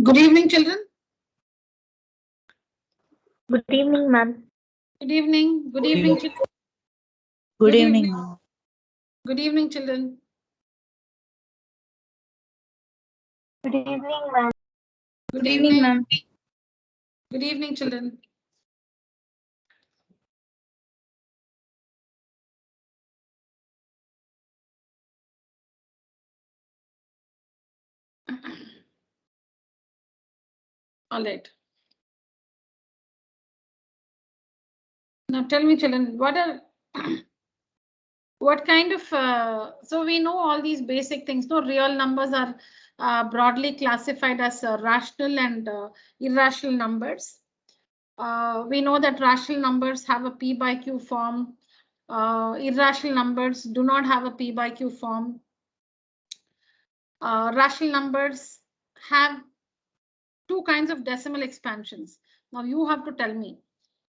Good evening, children. Good evening, ma'am. Good evening. Good evening, children. Good evening, ma'am. Good evening, children. Good evening, ma'am. Good evening, ma'am. Good evening, children. All right. Now tell me, children, what kind of so we know all these basic things. No, real numbers are broadly classified as rational and irrational numbers. We know that rational numbers have a p by q form. Irrational numbers do not have a p by q form. Rational numbers have two kinds of decimal expansions. Now you have to tell me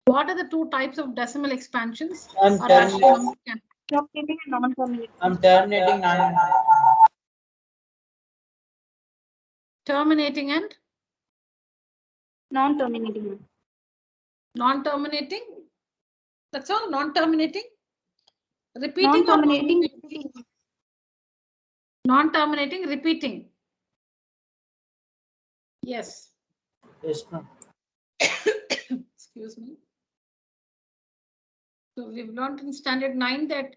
what are the two types of decimal expansions a rational number can. Terminating and non-terminating. I'm terminating Terminating and Non-terminating. non-terminating. That's all. Non-terminating. Repeating or Non-terminating. non-terminating. Repeating. Yes. Yes, ma'am. Excuse me. So we've learned in standard 9 that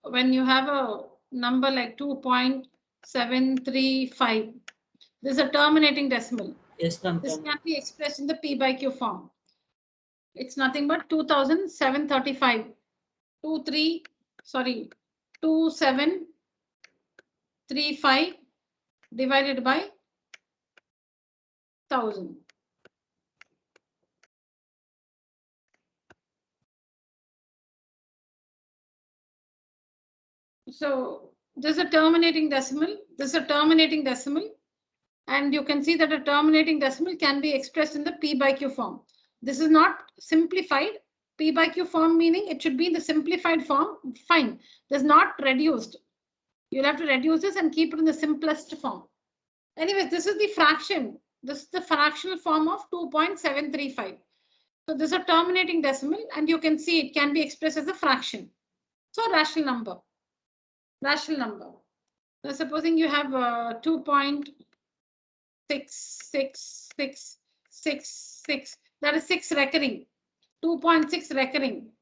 when you have a number like 2.735, this is a terminating decimal. Yes, ma'am. This can be expressed in the p by q form. It's nothing but 2735. 2735 divided by 1000. So this is a terminating decimal. This is a terminating decimal. And you can see that a terminating decimal can be expressed in the p by q form. This is not simplified. P by q form meaning it should be in the simplified form. Fine. This is not reduced. You'll have to reduce this and keep it in the simplest form. Anyways, this is the fraction. This is the fractional form of 2.735. So this is a terminating decimal and you can see it can be expressed as a fraction. So rational number. Rational number. Now supposing you have 2.66666, that is 6 recurring. 2.6 recurring.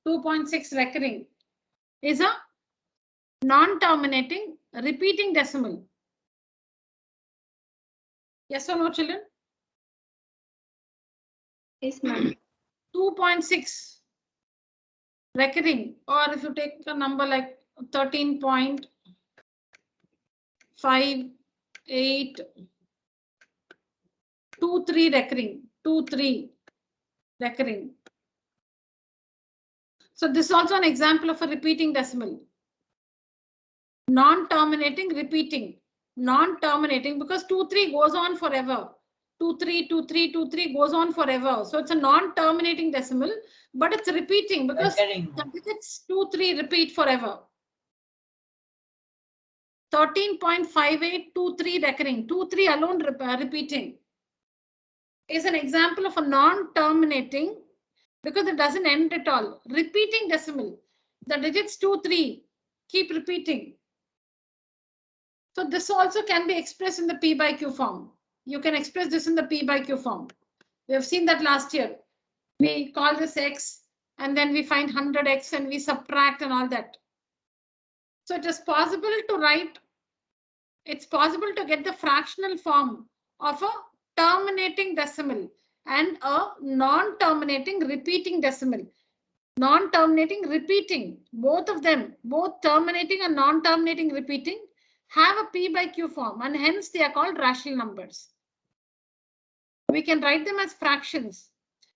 2.6 recurring is a non-terminating repeating decimal. Yes or no, children? Yes, ma'am. 2.6 recurring, or if you take a number like 13.5823 recurring, 23 recurring. So this is also an example of a repeating decimal. Non-terminating, repeating. Non-terminating because 23 goes on forever. 23, 23, 23 goes on forever. So it's a non-terminating decimal, but it's repeating because the digits 23 repeat forever. 13.5823 recurring, 23 alone repeating is an example of a non-terminating because it doesn't end at all. Repeating decimal, the digits 23 keep repeating. So this also can be expressed in the p by q form. You can express this in the p by q form. We have seen that last year. We call this x and then we find 100x and we subtract and all that. So it is possible to write. It's possible to get the fractional form of a terminating decimal and a non-terminating repeating decimal. Non-terminating repeating, both of them, both terminating and non-terminating repeating, have a p by q form and hence they are called rational numbers. We can write them as fractions.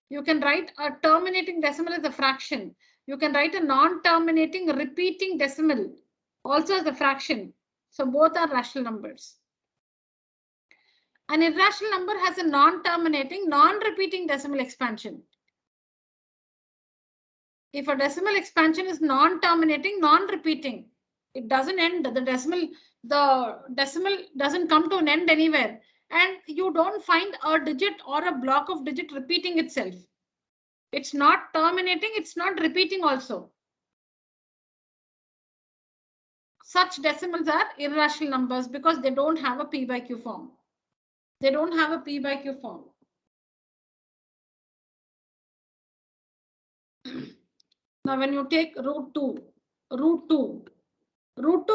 You can write a terminating decimal as a fraction. You can write a non-terminating repeating decimal also as a fraction. So both are rational numbers. An irrational number has a non-terminating, non-repeating decimal expansion. If a decimal expansion is non-terminating, non-repeating, it doesn't end. The decimal the decimal doesn't come to an end anywhere, and you don't find a digit or a block of digit repeating itself. It's not terminating, it's not repeating also. Such decimals are irrational numbers because they don't have a p by q form. They don't have a p by q form. Now, when you take root 2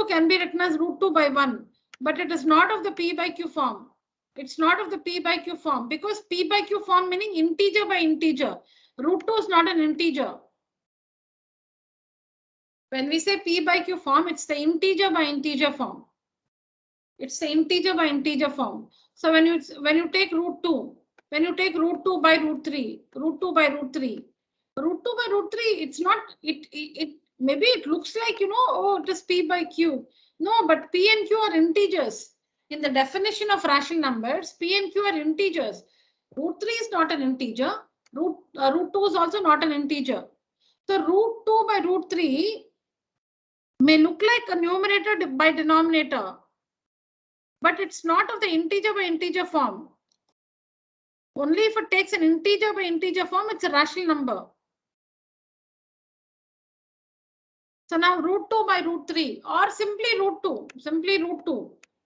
can be written as root 2 by 1, but it is not of the p by q form. It's not of the p by q form because p by q form meaning integer by integer. Root 2 is not an integer. When we say p by q form, it's the integer by integer form. It's the integer by integer form. So when you take root 2, when you take root 2 by root 3, root 2 by root 3, root 2 by root 3, it's not, it maybe it looks like, you know, oh, it is p by q. No, but p and q are integers. In the definition of rational numbers, p and q are integers. Root 3 is not an integer. Root 2 is also not an integer. So root 2 by root 3 may look like a numerator by denominator, but it's not of the integer by integer form. Only if it takes an integer by integer form, it's a rational number. So now root 2 by root 3 or simply root 2,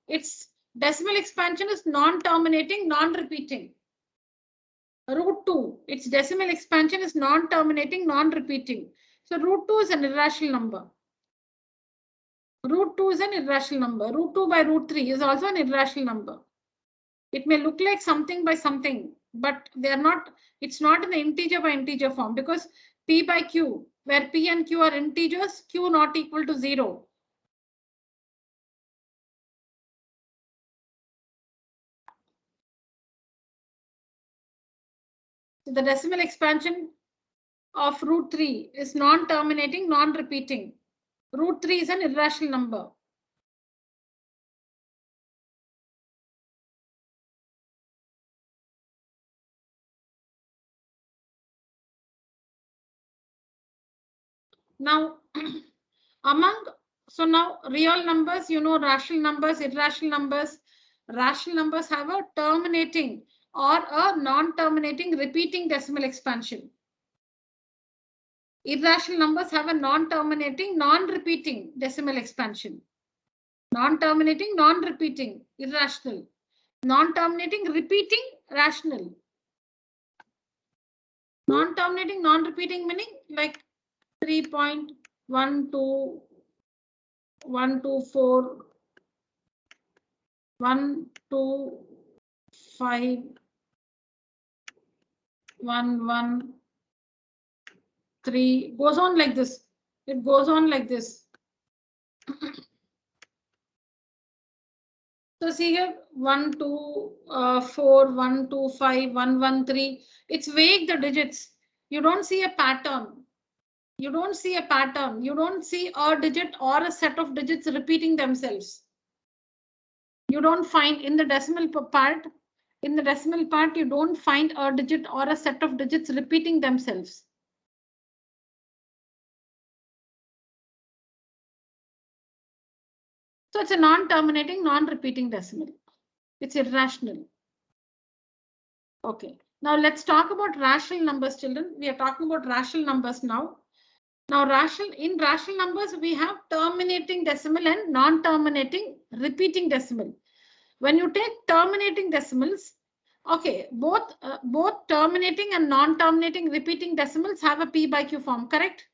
its decimal expansion is non-terminating, non-repeating. Root 2, its decimal expansion is non-terminating, non-repeating. So root 2 is an irrational number. Root 2 is an irrational number. Root 2 by root 3 is also an irrational number. It may look like something by something, but they are not, it's not in the integer by integer form because p by q, where p and q are integers, q not equal to 0. So the decimal expansion of root 3 is non-terminating, non-repeating. Root 3 is an irrational number. Now, so now real numbers, you know, rational numbers, irrational numbers. Rational numbers have a terminating or a non-terminating repeating decimal expansion. Irrational numbers have a non-terminating, non-repeating decimal expansion. Non-terminating, non-repeating, irrational. Non-terminating, repeating, rational. Non-terminating, non-repeating meaning like 3.12, 124, 125, 113 goes on like this. It goes on like this. So see here 124, 125, 113. It's vague, the digits. You don't see a pattern. You don't see a pattern. You don't see a digit or a set of digits repeating themselves. You don't find in the decimal part. In the decimal part, you don't find a digit or a set of digits repeating themselves. So it's a non-terminating, non-repeating decimal. It's irrational. Okay. Now let's talk about rational numbers, children. We are talking about rational numbers now. Now, in rational numbers, we have terminating decimal and non-terminating repeating decimal. When you take terminating decimals, okay, both terminating and non-terminating repeating decimals have a p by q form, correct?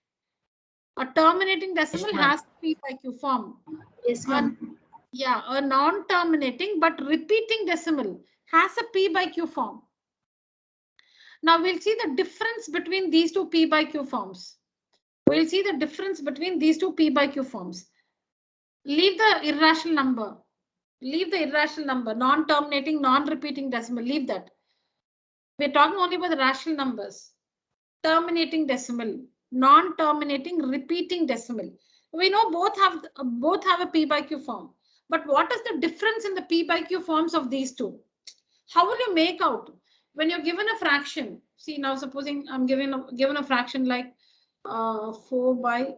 A terminating decimal has p by q form. Yes, ma'am. Yeah, a non-terminating but repeating decimal has a p by q form. Now we'll see the difference between these two p by q forms. We'll see the difference between these two p by q forms. Leave the irrational number. Leave the irrational number, non-terminating, non-repeating decimal. Leave that. We're talking only about the rational numbers. Terminating decimal, non-terminating, repeating decimal. We know both have a p by q form. But what is the difference in the p by q forms of these two? How will you make out when you're given a fraction? See, now supposing I'm given a fraction like 4 by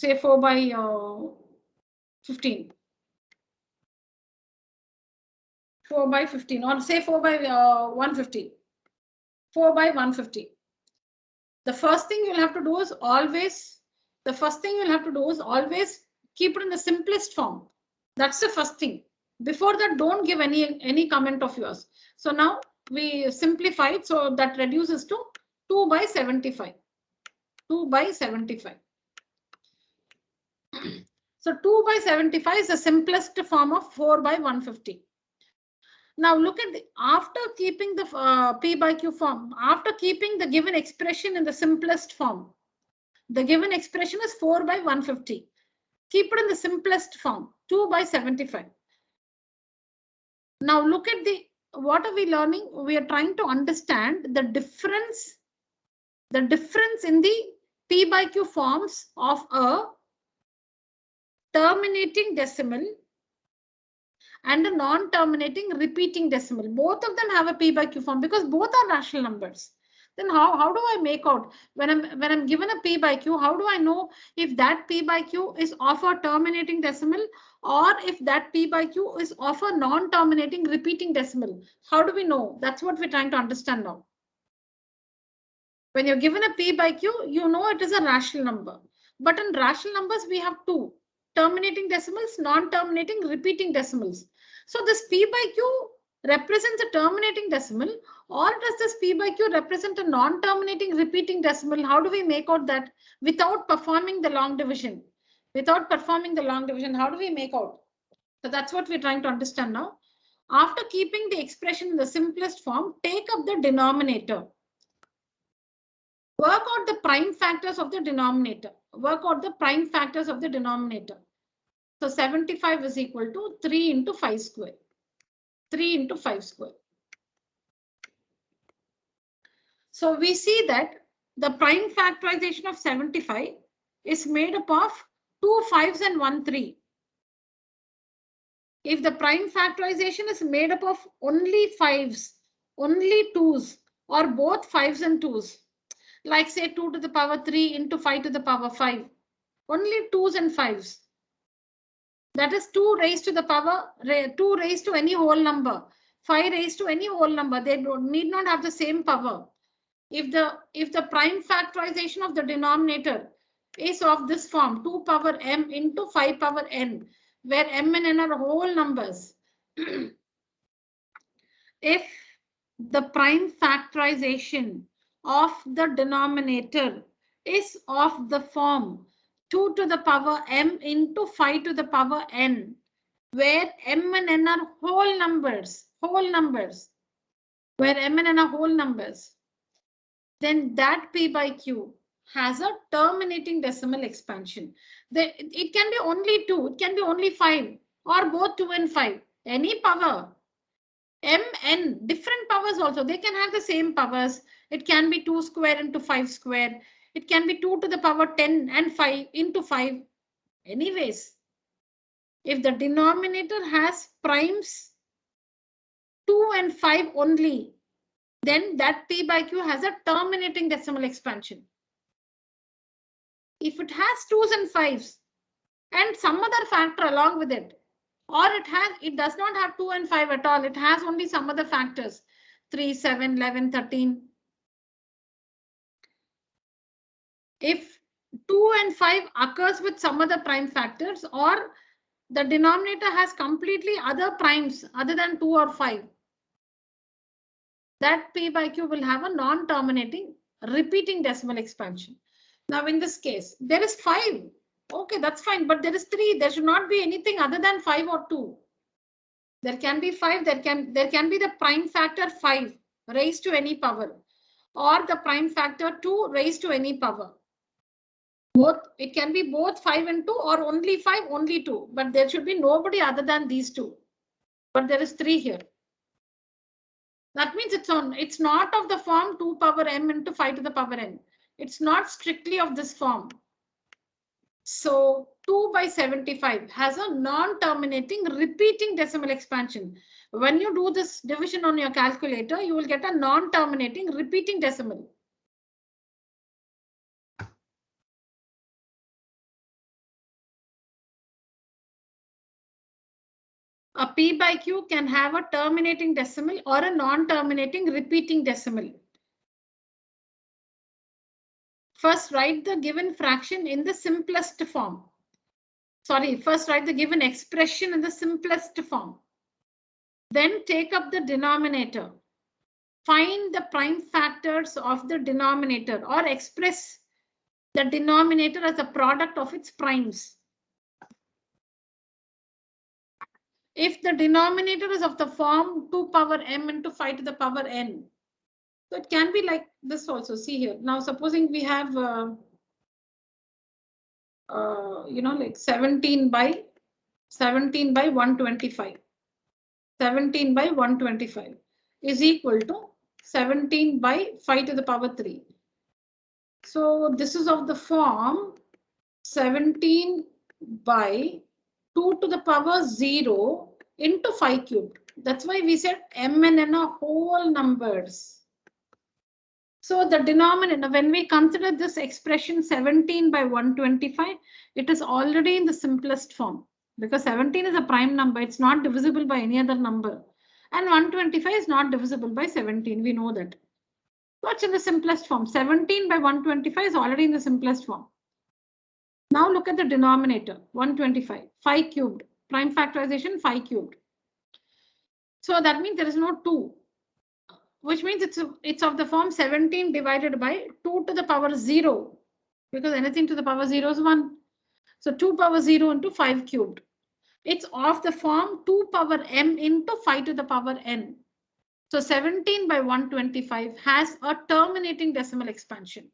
say 4 by 15. 4 by 15 or say 4 by 150. 4 by 150. The first thing you'll have to do is always keep it in the simplest form. That's the first thing. Before that, don't give any comment of yours. So now we simplified, so that reduces to 2 by 75. 2 by 75. So 2 by 75 is the simplest form of 4 by 150. Now look at after keeping the P by Q form, after keeping the given expression in the simplest form, the given expression is 4 by 150. Keep it in the simplest form, 2 by 75. Now look at what are we learning? We are trying to understand the difference in the P by Q forms of a terminating decimal and a non-terminating repeating decimal. Both of them have a P by Q form because both are rational numbers. Then how do I make out when I'm given a P by Q? How do I know if that P by Q is of a terminating decimal or if that P by Q is of a non-terminating repeating decimal? How do we know? That's what we're trying to understand now. When you're given a P by Q, you know it is a rational number. But in rational numbers, we have two: terminating decimals, non-terminating repeating decimals. So this P by Q represents a terminating decimal, or does this P by Q represent a non-terminating repeating decimal? How do we make out that without performing the long division? Without performing the long division, how do we make out? So that's what we're trying to understand now. After keeping the expression in the simplest form, take up the denominator. Work out the prime factors of the denominator. Work out the prime factors of the denominator. So 75 is equal to 3 into 5 square. 3 into 5 square. So we see that the prime factorization of 75 is made up of 2 5s and 1 3. If the prime factorization is made up of only 5s, only 2s, or both 5s and 2s, like say 2 to the power 3 into 5 to the power 5, only 2s and 5s. That is 2 raised to the power, 2 raised to any whole number, 5 raised to any whole number. They need not have the same power. If the prime factorization of the denominator is of this form, 2 power m into 5 power n, where m and n are whole numbers, if the prime factorization of the denominator is of the form 2 to the power m into 5 to the power n, where m and n are whole numbers, where m and n are whole numbers, then that P by Q has a terminating decimal expansion. It can be only 2, it can be only 5, or both 2 and 5, any power. M, n, different powers also, they can have the same powers. It can be 2 square into 5 square. It can be 2 to the power 10 and 5 into 5. Anyways, if the denominator has primes 2 and 5 only, then that P by Q has a terminating decimal expansion. If it has 2s and 5s and some other factor along with it, or it does not have 2 and 5 at all, it has only some other factors, 3, 7, 11, 13. If 2 and 5 occurs with some other prime factors, or the denominator has completely other primes other than 2 or 5, that P by Q will have a non-terminating repeating decimal expansion. Now in this case, there is 5. Okay, that's fine, but there is 3. There should not be anything other than 5 or 2. There can be 5, there can be the prime factor 5 raised to any power, or the prime factor 2 raised to any power. Both, it can be both 5 and 2, or only 5, only 2, but there should be nobody other than these two. But there is 3 here. That means it's not of the form 2 power m into 5 to the power n. It's not strictly of this form. So 2 by 75 has a non-terminating repeating decimal expansion. When you do this division on your calculator, you will get a non-terminating repeating decimal. a P by Q can have a terminating decimal or a non-terminating repeating decimal. First, write the given fraction in the simplest form. Sorry, first write the given expression in the simplest form. Then take up the denominator. Find the prime factors of the denominator or express the denominator as a product of its primes. If the denominator is of the form 2 power m into 5 to the power n, so it can be like this also. See here. Now, supposing we have, like 17 by 125. 17 by 125 is equal to 17 by 5 to the power 3. So this is of the form 17 by 2 to the power 0 into 5 cubed. That's why we said m and n are whole numbers. So the denominator, when we consider this expression 17 by 125, it is already in the simplest form because 17 is a prime number. It's not divisible by any other number. And 125 is not divisible by 17. We know that. So it's in the simplest form. 17 by 125 is already in the simplest form. Now look at the denominator, 125, 5 cubed. Prime factorization, 5 cubed. So that means there is no 2. Which means it's of the form 17 divided by 2 to the power 0, because anything to the power 0 is 1. So 2 power 0 into 5 cubed. It's of the form 2 power m into 5 to the power n. So 17 by 125 has a terminating decimal expansion.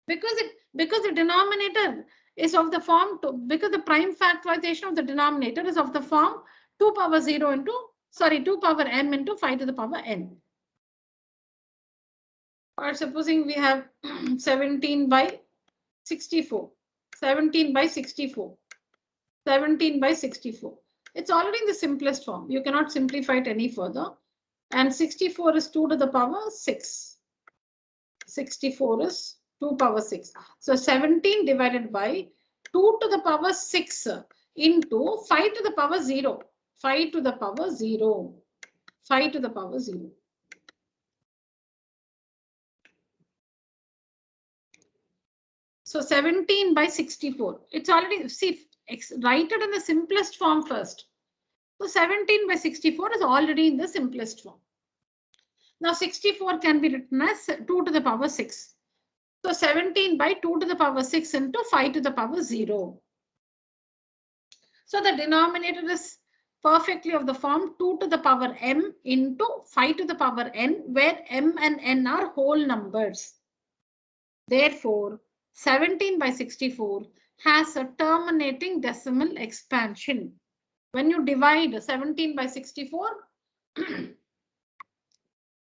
Because the denominator is of the form 2, because the prime factorization of the denominator is of the form 2 power 0 into, 2 power m into 5 to the power n. Or supposing we have 17 by 64, 17 by 64, 17 by 64. It's already in the simplest form. You cannot simplify it any further. And 64 is 2 to the power 6. 64 is 2 power 6. So 17 divided by 2 to the power 6 into 5 to the power 0. 5 to the power 0. 5 to the power 0. So 17 by 64. It's already, see, write it in the simplest form first. So 17 by 64 is already in the simplest form. Now 64 can be written as 2 to the power 6. So 17 by 2 to the power 6 into 5 to the power 0. So the denominator is perfectly of the form 2 to the power m into 5 to the power n, where m and n are whole numbers. Therefore, 17 by 64 has a terminating decimal expansion. When you divide 17 by 64,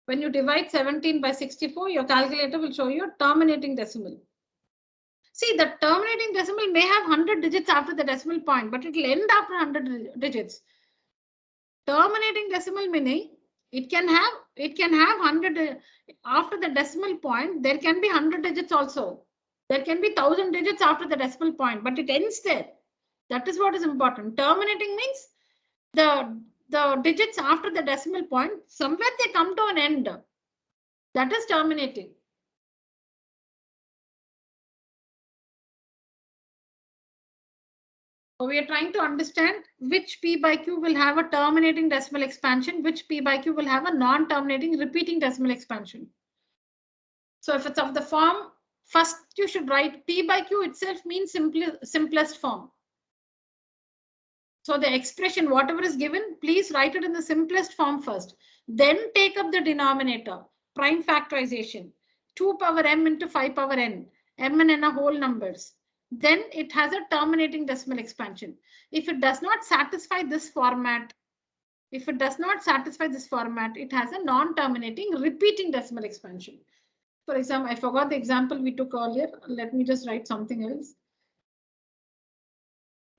when you divide 17 by 64, your calculator will show you a terminating decimal. See, the terminating decimal may have 100 digits after the decimal point, but it will end after 100 digits. Terminating decimal meaning it can have 100 after the decimal point. There can be 100 digits also. There can be 1000 digits after the decimal point, but it ends there. That is what is important. Terminating means the digits after the decimal point, somewhere they come to an end. That is terminating. So we are trying to understand which P by Q will have a terminating decimal expansion, which P by Q will have a non-terminating repeating decimal expansion. So if it's of the form, first you should write P by Q itself means simplest form. So the expression, whatever is given, please write it in the simplest form first. Then take up the denominator, prime factorization, 2 power m into 5 power n, m and n are whole numbers. Then it has a terminating decimal expansion. If it does not satisfy this format, it has a non-terminating repeating decimal expansion. For example, I forgot the example we took earlier. Let me just write something else.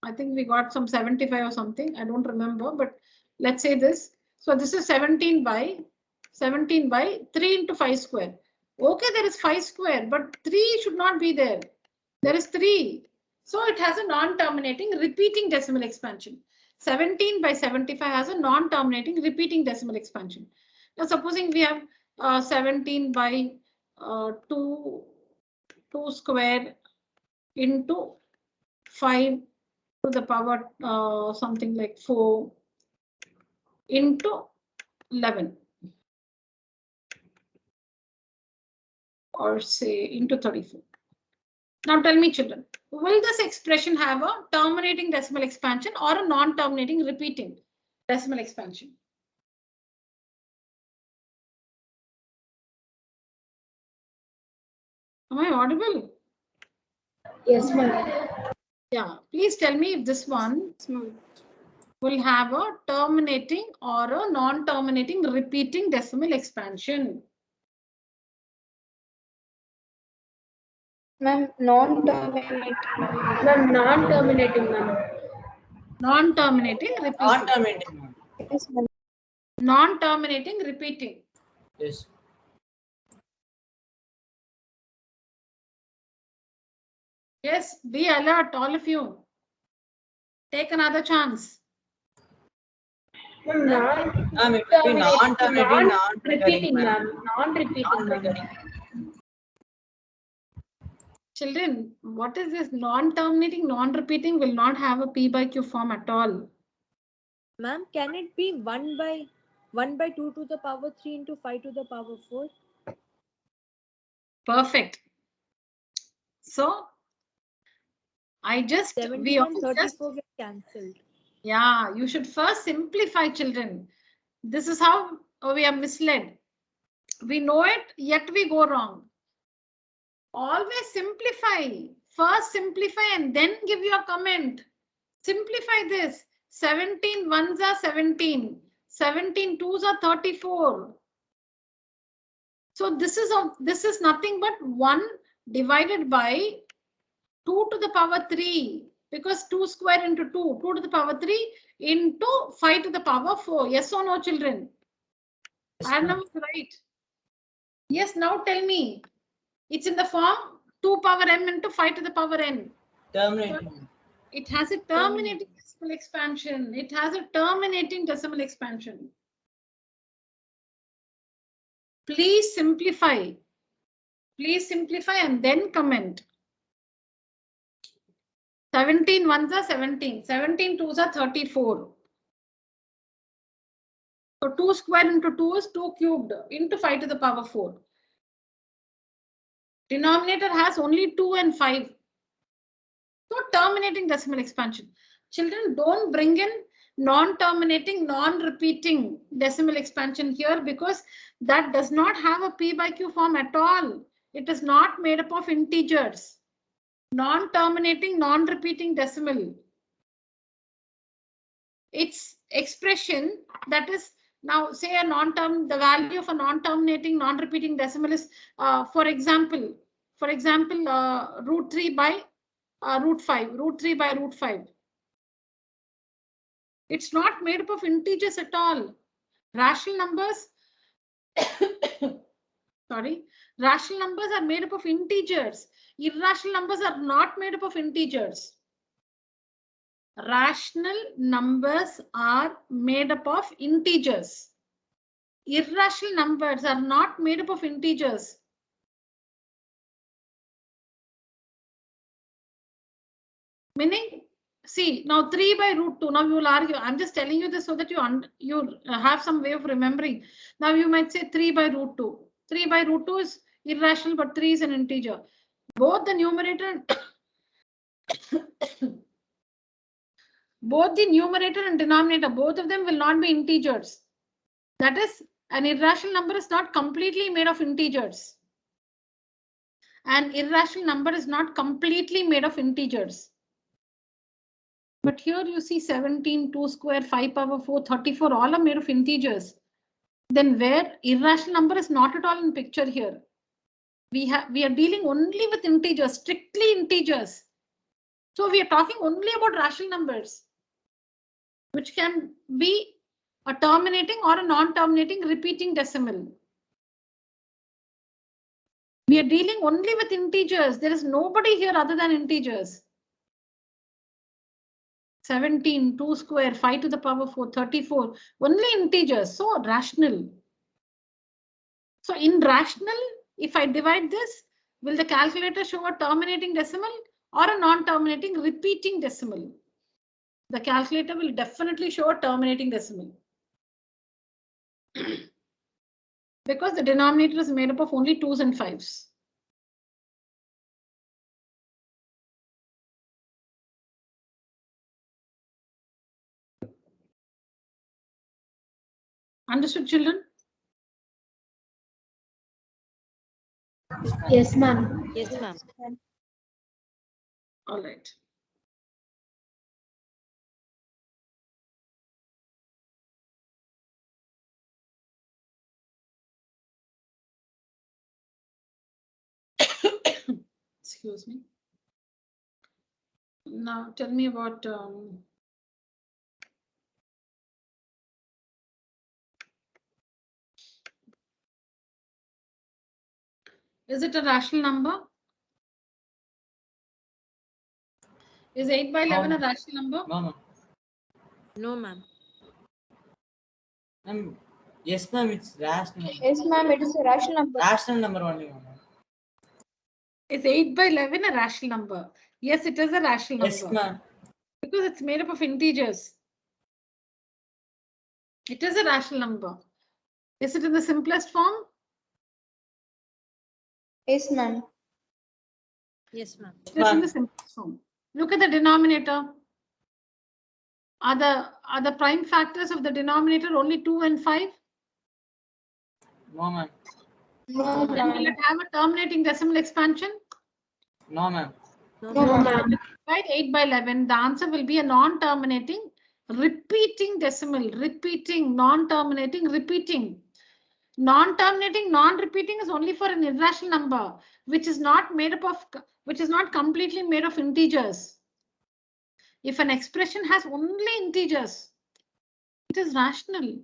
I think we got some 75 or something. I don't remember, but let's say this. So this is 17 by 3 into 5 square. Okay, there is 5 square, but 3 should not be there. There is 3. So it has a non-terminating repeating decimal expansion. 17 by 75 has a non-terminating repeating decimal expansion. Now, supposing we have 17 by 2 square into 5 to the power something like 4 into 11 or say into 34. Now tell me, children, will this expression have a terminating decimal expansion or a non-terminating repeating decimal expansion? Am I audible? Yes, ma'am. Yeah, please tell me if this one will have a terminating or a non-terminating repeating decimal expansion. Ma'am, non-terminating. Ma'am, non-terminating, ma'am. Non-terminating repeating. Non-terminating, ma'am. Yes, ma'am. Non-terminating repeating. Yes. Yes, be alert, all of you. Take another chance. Ma'am, Ma'am, it will be non-terminating, non-repeating, ma'am. ma'am. Non-repeating, ma'am. Non-recurring. Children, what is this non-terminating, non-repeating will not have a P by Q form at all. Ma'am, can it be 1 by 2 to the power 3 into 5 to the power 4? Perfect. So I just 17 and 34 get cancelled. Yeah, you should first simplify, children. This is how we are misled. We know it, yet we go wrong. Always simplify. First simplify and then give your comment. Simplify this. 17 ones are 17. 17 twos are 34. So this is nothing but 1 divided by 2 to the power 3, because 2 square into 2, 2 to the power 3 into 5 to the power 4. Yes or no, children? Yes, Arnav ma'am. is right. Yes, now tell me. It's in the form 2 power m into 5 to the power n. Terminating. It has a terminating decimal expansion. It has a terminating decimal expansion. Please simplify. Please simplify and then comment. 17 ones are 17. 17 twos are 34. So 2 square into 2 is 2 cubed into 5 to the power 4. Denominator has only 2 and 5. So terminating decimal expansion. Children, don't bring in non-terminating, non-repeating decimal expansion here, because that does not have a P by Q form at all. It is not made up of integers. Non-terminating, non-repeating decimal. Its expression, that is, now say a non-term, the value of a non-terminating, non-repeating decimal is, for example, root 3 by root 5, root 3 by root 5. It's not made up of integers at all. Rational numbers, sorry, rational numbers are made up of integers. Irrational numbers are not made up of integers. Rational numbers are made up of integers. Irrational numbers are not made up of integers. Meaning, see, now 3 by root 2. Now you will argue. I'm just telling you this so that you have some way of remembering. Now you might say 3 by root 2. 3 by root 2 is irrational, but 3 is an integer. Both the numerator and both the numerator and denominator, both of them will not be integers. That is, an irrational number is not completely made of integers. An irrational number is not completely made of integers. But here you see 17, 2 square, 5 power 4, 34, all are made of integers. Then where irrational number is not at all in picture here. We are dealing only with integers, strictly integers. So we are talking only about rational numbers, which can be a terminating or a non-terminating repeating decimal. We are dealing only with integers. There is nobody here other than integers. 17, 2 square, 5 to the power 4, 34, only integers, so rational. So in rational, if I divide this, will the calculator show a terminating decimal or a non-terminating repeating decimal? The calculator will definitely show a terminating decimal. Because the denominator is made up of only 2s and 5s. Understood, children? Yes, ma'am. Yes, ma'am. All right. Excuse me. Now tell me about is it a rational number? Is 8 by 11 a rational number? No, ma'am. No, ma'am. Ma'am, yes, ma'am, it's rational. Yes, ma'am. It is a rational number. Rational number only, ma'am. Is 8 by 11 a rational number? Yes, it is a rational number. Yes, ma'am. Because it's made up of integers. It is a rational number. Is it in the simplest form? Yes, ma'am. Yes, ma'am. It is in the simplest form. Look at the denominator. Are the prime factors of the denominator only 2 and 5? No, ma'am. No, Then will ma'am. it have a terminating decimal expansion? No, ma'am. No, No, ma'am. ma'am. Right, 8 by 11. The answer will be a non-terminating repeating decimal. Repeating, non-terminating, repeating. Non-terminating, non-repeating is only for an irrational number, which is not completely made of integers. If an expression has only integers, it is rational.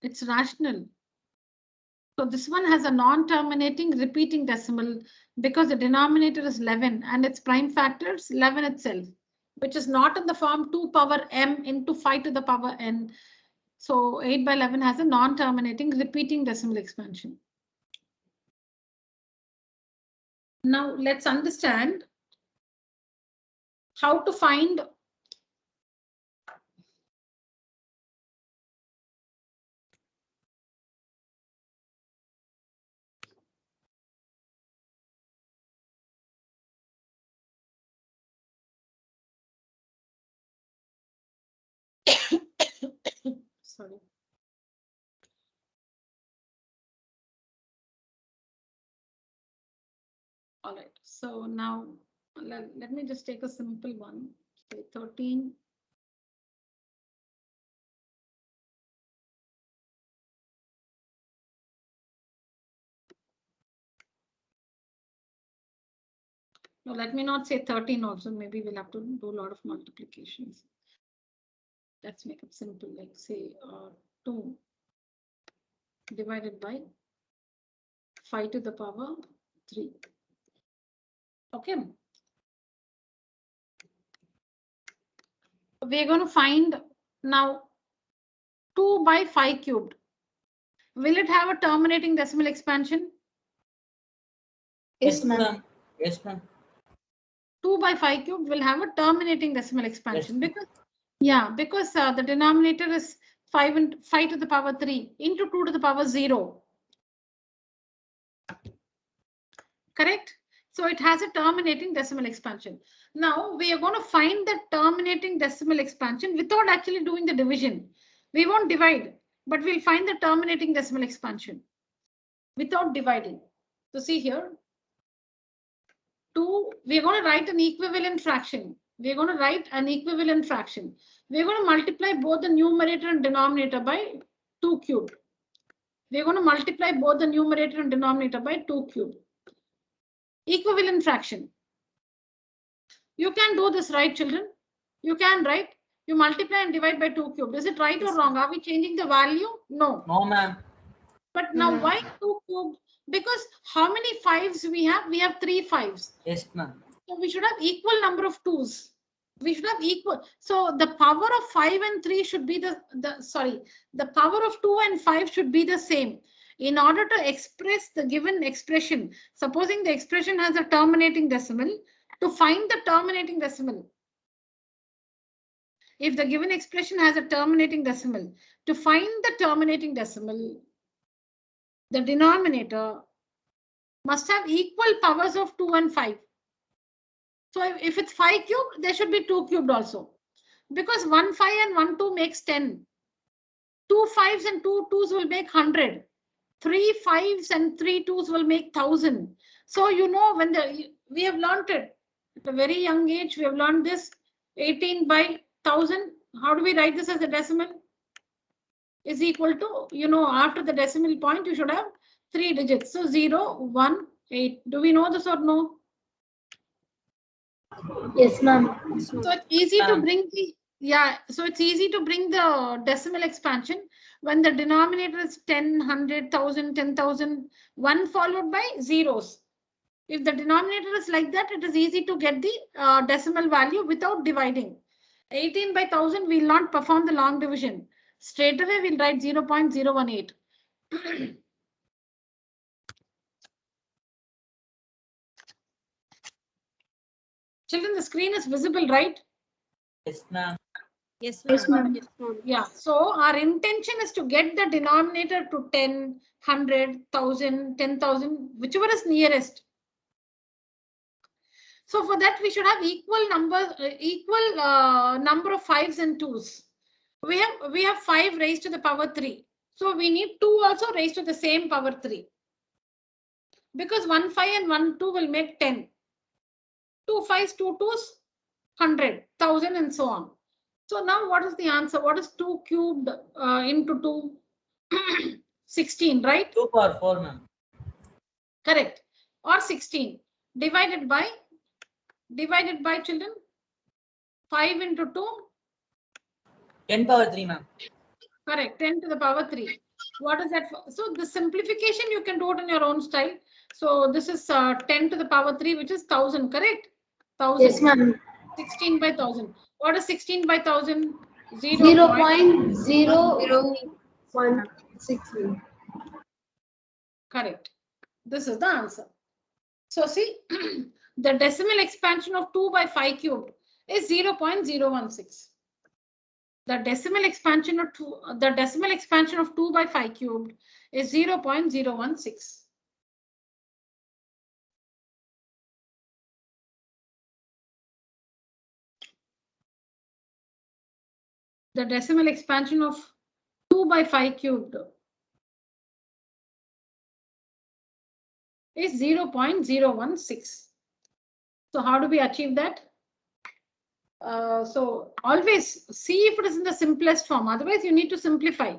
It's rational. So this one has a non-terminating repeating decimal because the denominator is 11 and its prime factor is 11 itself, which is not in the form 2 power m into 5 to the power n. So 8 by 11 has a non-terminating repeating decimal expansion. Now let's understand how to find sorry. All right, so now let me just take a simple one. Say 13. No, let me not say 13 also. Maybe we'll have to do a lot of multiplications. Let's make it simple, like say 2 divided by 5 to the power 3. Okay. We're going to find now 2 by 5 cubed. Will it have a terminating decimal expansion? Yes, ma'am. Yes, ma'am. 2 by 5 cubed will have a terminating decimal expansion Yes. because the denominator is 5 to the power 3 into 2 to the power 0. Correct? So it has a terminating decimal expansion. Now we are going to find the terminating decimal expansion without actually doing the division. We won't divide, but we'll find the terminating decimal expansion without dividing. So see here, 2, we're going to write an equivalent fraction. We're going to write an equivalent fraction. We're going to multiply both the numerator and denominator by 2 cubed. We're going to multiply both the numerator and denominator by 2 cubed. Equivalent fraction. You can do this, right, children? You can, right? You multiply and divide by 2 cubed. Is it right or wrong? Are we changing the value? No. No, ma'am. But now why 2 cubed? Because how many 5s we have? We have 3 5s. Yes, ma'am. So we should have equal number of 2s. We should have equal. So the power of 5 and 3 should be the power of 2 and 5 should be the same. In order to express the given expression, supposing the expression has a terminating decimal, to find the terminating decimal, if the given expression has a terminating decimal, to find the terminating decimal, the denominator must have equal powers of 2 and 5. So if it's 5 cubed, there should be 2 cubed also. Because 1 5 and 1 2 makes 10. 2 5s and 2 2s will make 100. 3 5s and 3 2s will make 1000. So you know when we have learned it at a very young age, we have learned this 18 by 1000. How do we write this as a decimal? Is equal to, you know, after the decimal point, you should have 3 digits. So 0, 1, 8. Do we know this or no? Yes, ma'am. So it's easy to bring the, so it's easy to bring the decimal expansion when the denominator is 10, 100, 1000, 10,000, 1 followed by zeros. If the denominator is like that, it is easy to get the decimal value without dividing. 18 by 1000, we will not perform the long division. Straight away, we'll write 0.018. Children, the screen is visible, right? Yes, ma'am. Yes, Yes, ma'am. ma'am. Yeah, so our intention is to get the denominator to 10, 100, 1000, 10,000, whichever is nearest. So for that, we should have equal number of 5s and 2s. We have 5 raised to the power 3. So we need 2 also raised to the same power 3. Because 1 5 and 1 2 will make 10. 2 5s, 2 2s, 100, 1000 and so on. So now what is the answer? What is 2 cubed into 2? 16, right? 2 power 4, ma'am. Correct. Or 16 divided by children. 5 into 2. 10 power 3, ma'am. Correct. 10 to the power 3. What is that? So the simplification you can do it in your own style. So this is 10 to the power 3, which is 1000. Correct? 1000. Yes, ma'am. 16 by 1000. What is 16 by 1000? 0.016. Correct. This is the answer. So see, the decimal expansion of 2 by 5 cubed is 0.016. The decimal expansion of 2 by 5 cubed is 0.016. The decimal expansion of 2 by 5 cubed is 0.016. So how do we achieve that? So always see if it is in the simplest form. Otherwise, you need to simplify.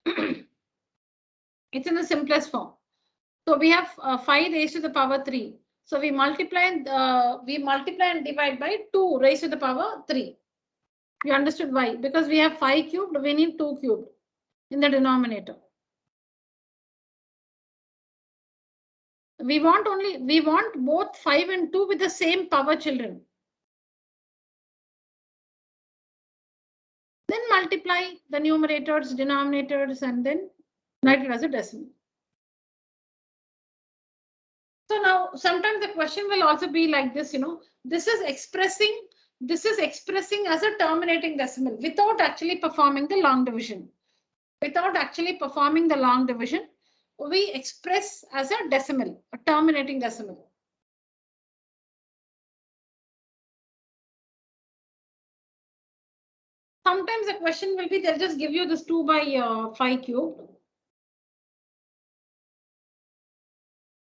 It's in the simplest form. So we have 5 raised to the power 3. So we multiply and divide by 2 raised to the power 3. You understood why? Because we have 5 cubed, we need 2 cubed in the denominator. We want both 5 and 2 with the same power, children. Then multiply the numerators, denominators, and then write it as a decimal. So now sometimes the question will also be like this, you know, this is expressing as a terminating decimal without actually performing the long division. Without actually performing the long division, we express as a decimal, a terminating decimal. Sometimes the question will be, they'll just give you this 2 by 5 cubed.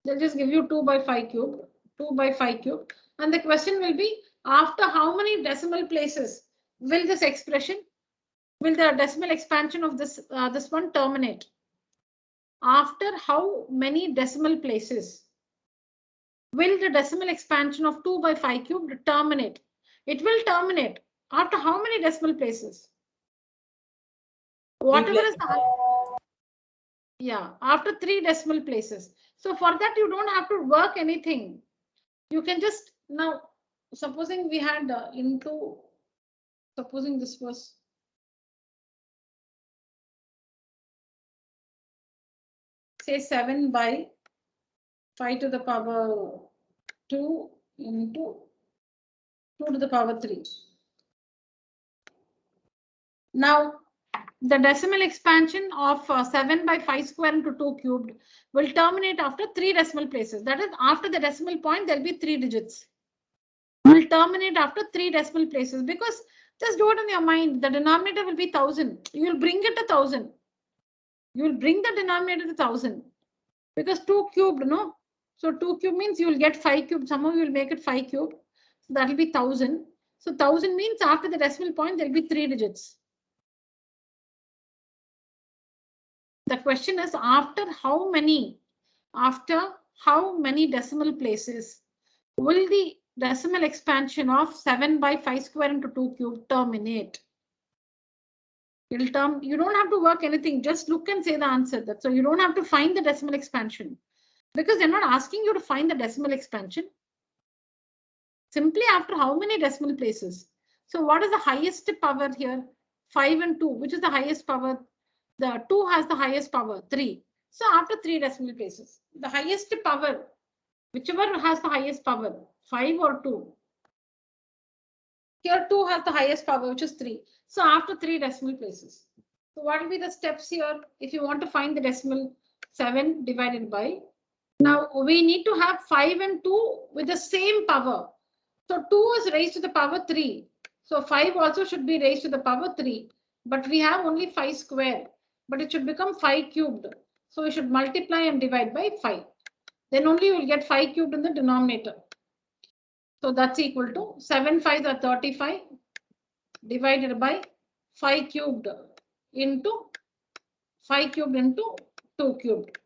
They'll just give you 2 by 5 cubed, 2 by 5 cubed. And the question will be, after how many decimal places will this expression, will the decimal expansion of this one terminate? After how many decimal places will the decimal expansion of 2 by 5 cubed terminate? It will terminate after how many decimal places? Whatever is the, yeah, after 3 decimal places. So for that, you don't have to work anything. You can just now supposing we had supposing this was say 7 by 5 to the power 2 into 2 to the power 3. Now, the decimal expansion of 7 by 5 square into 2 cubed will terminate after 3 decimal places. That is, after the decimal point, there'll be 3 digits. Will terminate after 3 decimal places, because just do it in your mind. The denominator will be 1000. You will bring it to 1000. You will bring the denominator to 1000 because 2 cubed, no? So 2 cubed means you will get 5 cubed. Somehow you will make it 5 cubed. So that will be 1000. So 1000 means after the decimal point, there will be 3 digits. The question is after how many decimal places will the decimal expansion of 7 by 5 square into 2 cube terminate? You don't have to work anything, just look and say the answer. So you don't have to find the decimal expansion because they're not asking you to find the decimal expansion. Simply after how many decimal places? So what is the highest power here? 5 and 2, which is the highest power? The 2 has the highest power, 3. So after 3 decimal places, the highest power, whichever has the highest power, 5 or 2. Here 2 has the highest power, which is 3. So after 3 decimal places. So what will be the steps here? If you want to find the decimal, 7 divided by. Now we need to have 5 and 2 with the same power. So 2 is raised to the power 3. So 5 also should be raised to the power 3. But we have only 5 square. But it should become 5 cubed. So we should multiply and divide by 5. Then only you will get 5 cubed in the denominator. So that's equal to 7 5s are 35 divided by 5 cubed into 5 cubed into 2 cubed.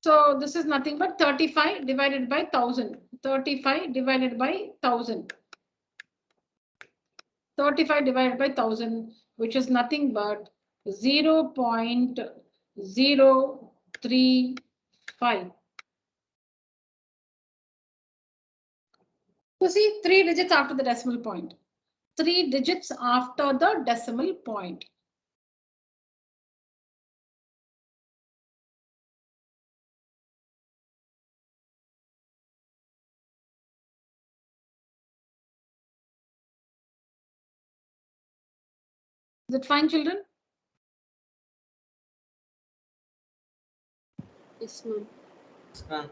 So this is nothing but 35 divided by 1000. 35 divided by 1000. 35 divided by 1000, which is nothing but 0.035. So see, 3 digits after the decimal point. 3 digits after the decimal point. Is it fine, children? Yes, ma'am. Yes, ma'am.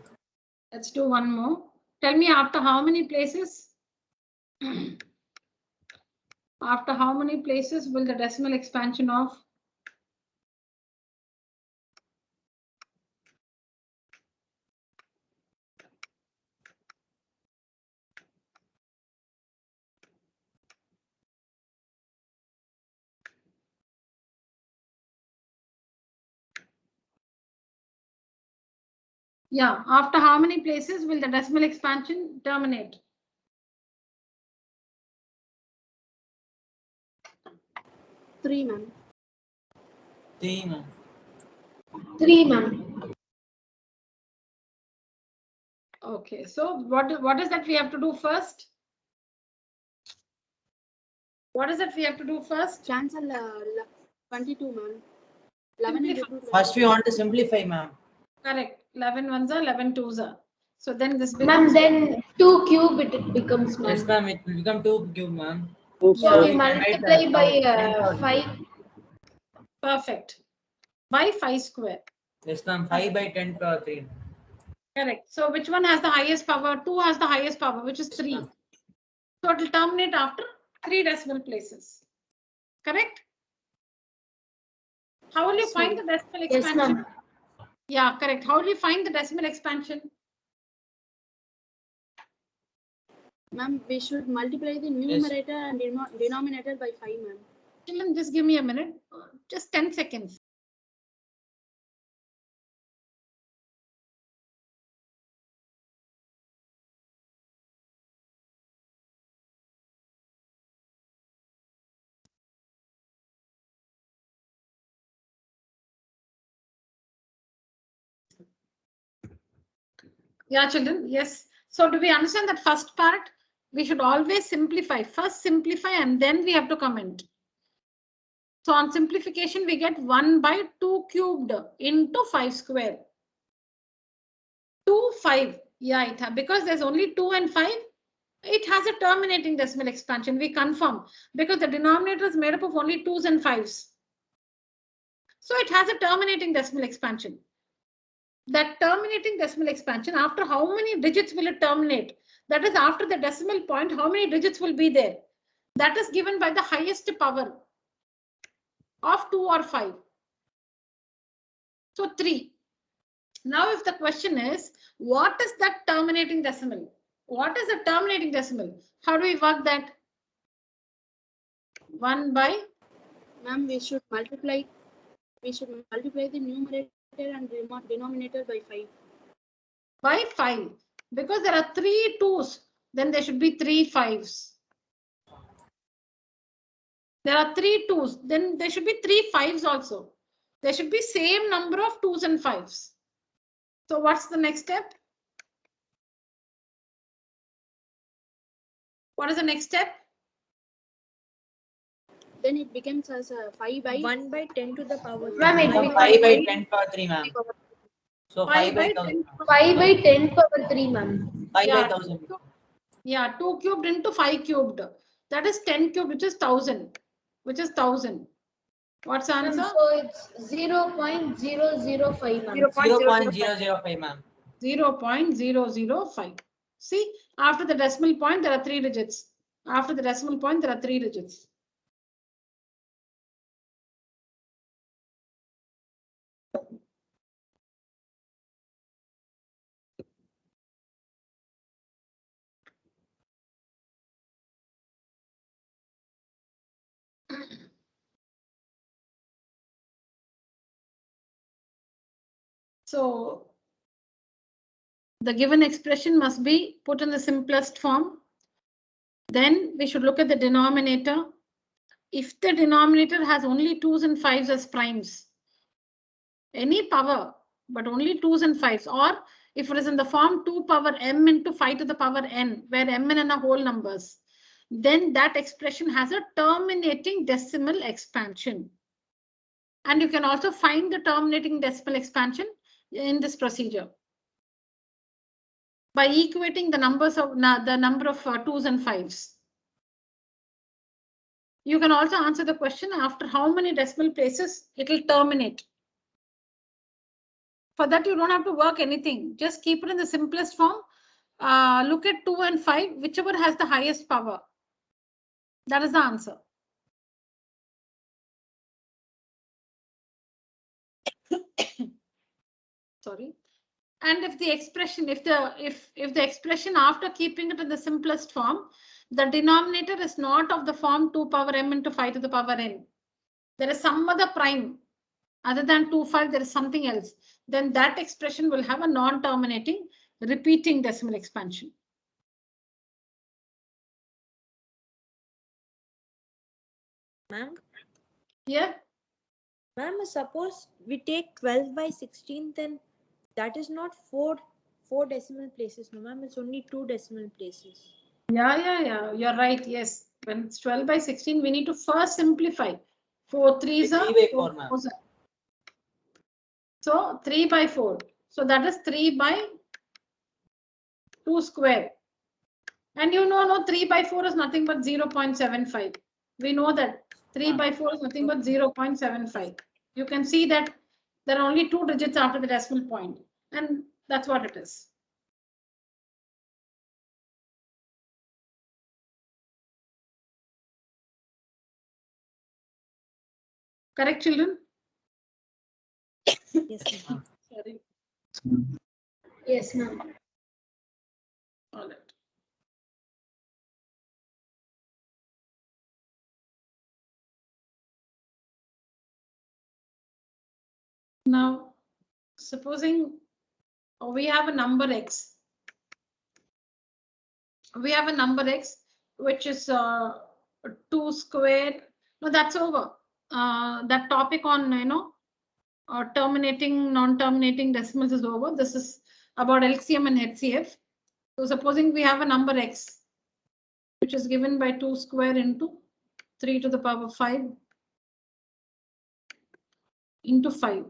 Let's do one more. Tell me after how many places? After how many places will the decimal expansion of after how many places will the decimal expansion terminate? 3, ma'am. 3, ma'am. 3, ma'am. Okay, so what is that we have to do first? What is it we have to do first? Cancel 22, ma'am. 11 into 2. First, we want to simplify, ma'am. Correct. 11 ones are 11 twos are. So then this Ma'am, becomes then 2 cube it becomes, Yes, ma'am. ma'am. It will become 2 cube, ma'am. So we we can write multiply by 10 power 5. perfect by 5 square. Yes, ma'am. 5 by 10 power 3. Correct. So which one has the highest power? 2 has the highest power, which is 3. ma'am. So it will terminate after 3 decimal places. Correct? How will you find the decimal Yes, expansion? ma'am. Yeah, correct. How will you find the decimal expansion? Ma'am, we should multiply the numerator and denominator by 5, ma'am. Children, just give me a minute. Just 10 seconds. Yeah, children. Yes. So do we understand that first part? We should always simplify. First simplify and then we have to comment. So on simplification, we get 1 by 2 cubed into 5 square. 2, 5. Yeah, because there's only 2 and 5. It has a terminating decimal expansion. We confirm because the denominator is made up of only 2s and 5s. So it has a terminating decimal expansion. That terminating decimal expansion, after how many digits will it terminate? That is after the decimal point, how many digits will be there? That is given by the highest power of 2 or 5. So 3. Now if the question is, what is that terminating decimal? What is the terminating decimal? How do we work that? 1 by? Ma'am, we should multiply the numerator and denominator by 5. By 5. Because there are 3 2s, then there should be 3 5s. There are 3 2s, then there should be 3 5s also. There should be same number of 2s and 5s. So what's the next step? What is the next step? Then it becomes as a 5 by 1 by 10 to the power 3. Ma'am, it So becomes 5 by 10 power 3, ma'am. So 5 5 by by 1000. 5 by 10 power 3, ma'am. 5 by Yeah. 1000. Yeah, 2 cubed into 5 cubed. That is 10 cubed, which is 1000. Which is 1000. What's the answer? So it's 0.005, ma'am. 0.005, ma'am. 0.005. See, after the decimal point, there are 3 digits. After the decimal point, there are 3 digits. So the given expression must be put in the simplest form. Then we should look at the denominator. If the denominator has only 2s and 5s as primes, any power, but only 2s and 5s, or if it is in the form 2 power m into 5 to the power n, where m and n are whole numbers, then that expression has a terminating decimal expansion. And you can also find the terminating decimal expansion in this procedure by equating the numbers of the number of 2s and 5s. You can also answer the question after how many decimal places it will terminate. For that, you don't have to work anything. Just keep it in the simplest form. Look at 2 and 5, whichever has the highest power. That is the answer. Sorry. And if the expression, if the expression after keeping it in the simplest form, the denominator is not of the form 2 power m into 5 to the power n. There is some other prime other than 2, 5, there is something else. Then that expression will have a non-terminating repeating decimal expansion. Ma'am? Yeah. Ma'am, suppose we take 12 by 16, then that is not four decimal places. No, ma'am, it's only 2 decimal places. Yeah. You're right. Yes. When it's 12 by 16, we need to first simplify. 4 3s are 3 by 4, ma'am. So 3 by 4. So that is 3 by 2 square. And you know, 3 by 4 is nothing but 0.75. We know that 3 by 4 is nothing but 0.75. You can see that there are only 2 digits after the decimal point, and that's what it is. Correct, children? Yes, ma'am. Sorry. Yes, ma'am. All right. Now, supposing we have a number x. We have a number x, which is 2 square. No, that's over. That topic on, terminating, non-terminating decimals is over. This is about LCM and HCF. So supposing we have a number x, which is given by 2 square into 3 to the power 5 into 5.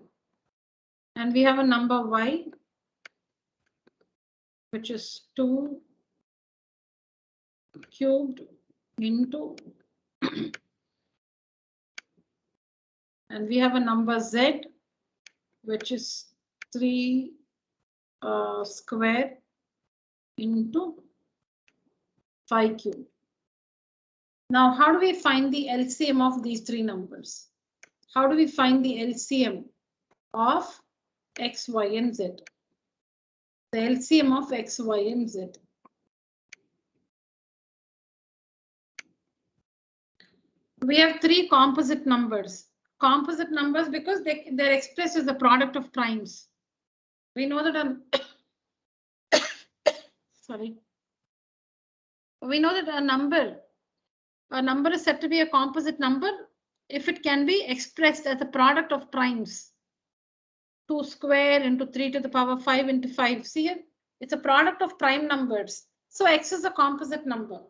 And we have a number y, which is 2 cubed into and we have a number z, which is 3 square into 5 cube. Now, how do we find the LCM of these three numbers? How do we find the LCM of x, y, and z? The LCM of x, y, and z. We have three composite numbers. Composite numbers because they're expressed as the product of primes. We know that sorry. We know that a number is said to be a composite number if it can be expressed as a product of primes. 2 square into 3 to the power 5 into 5. See here, it's a product of prime numbers. So x is a composite number.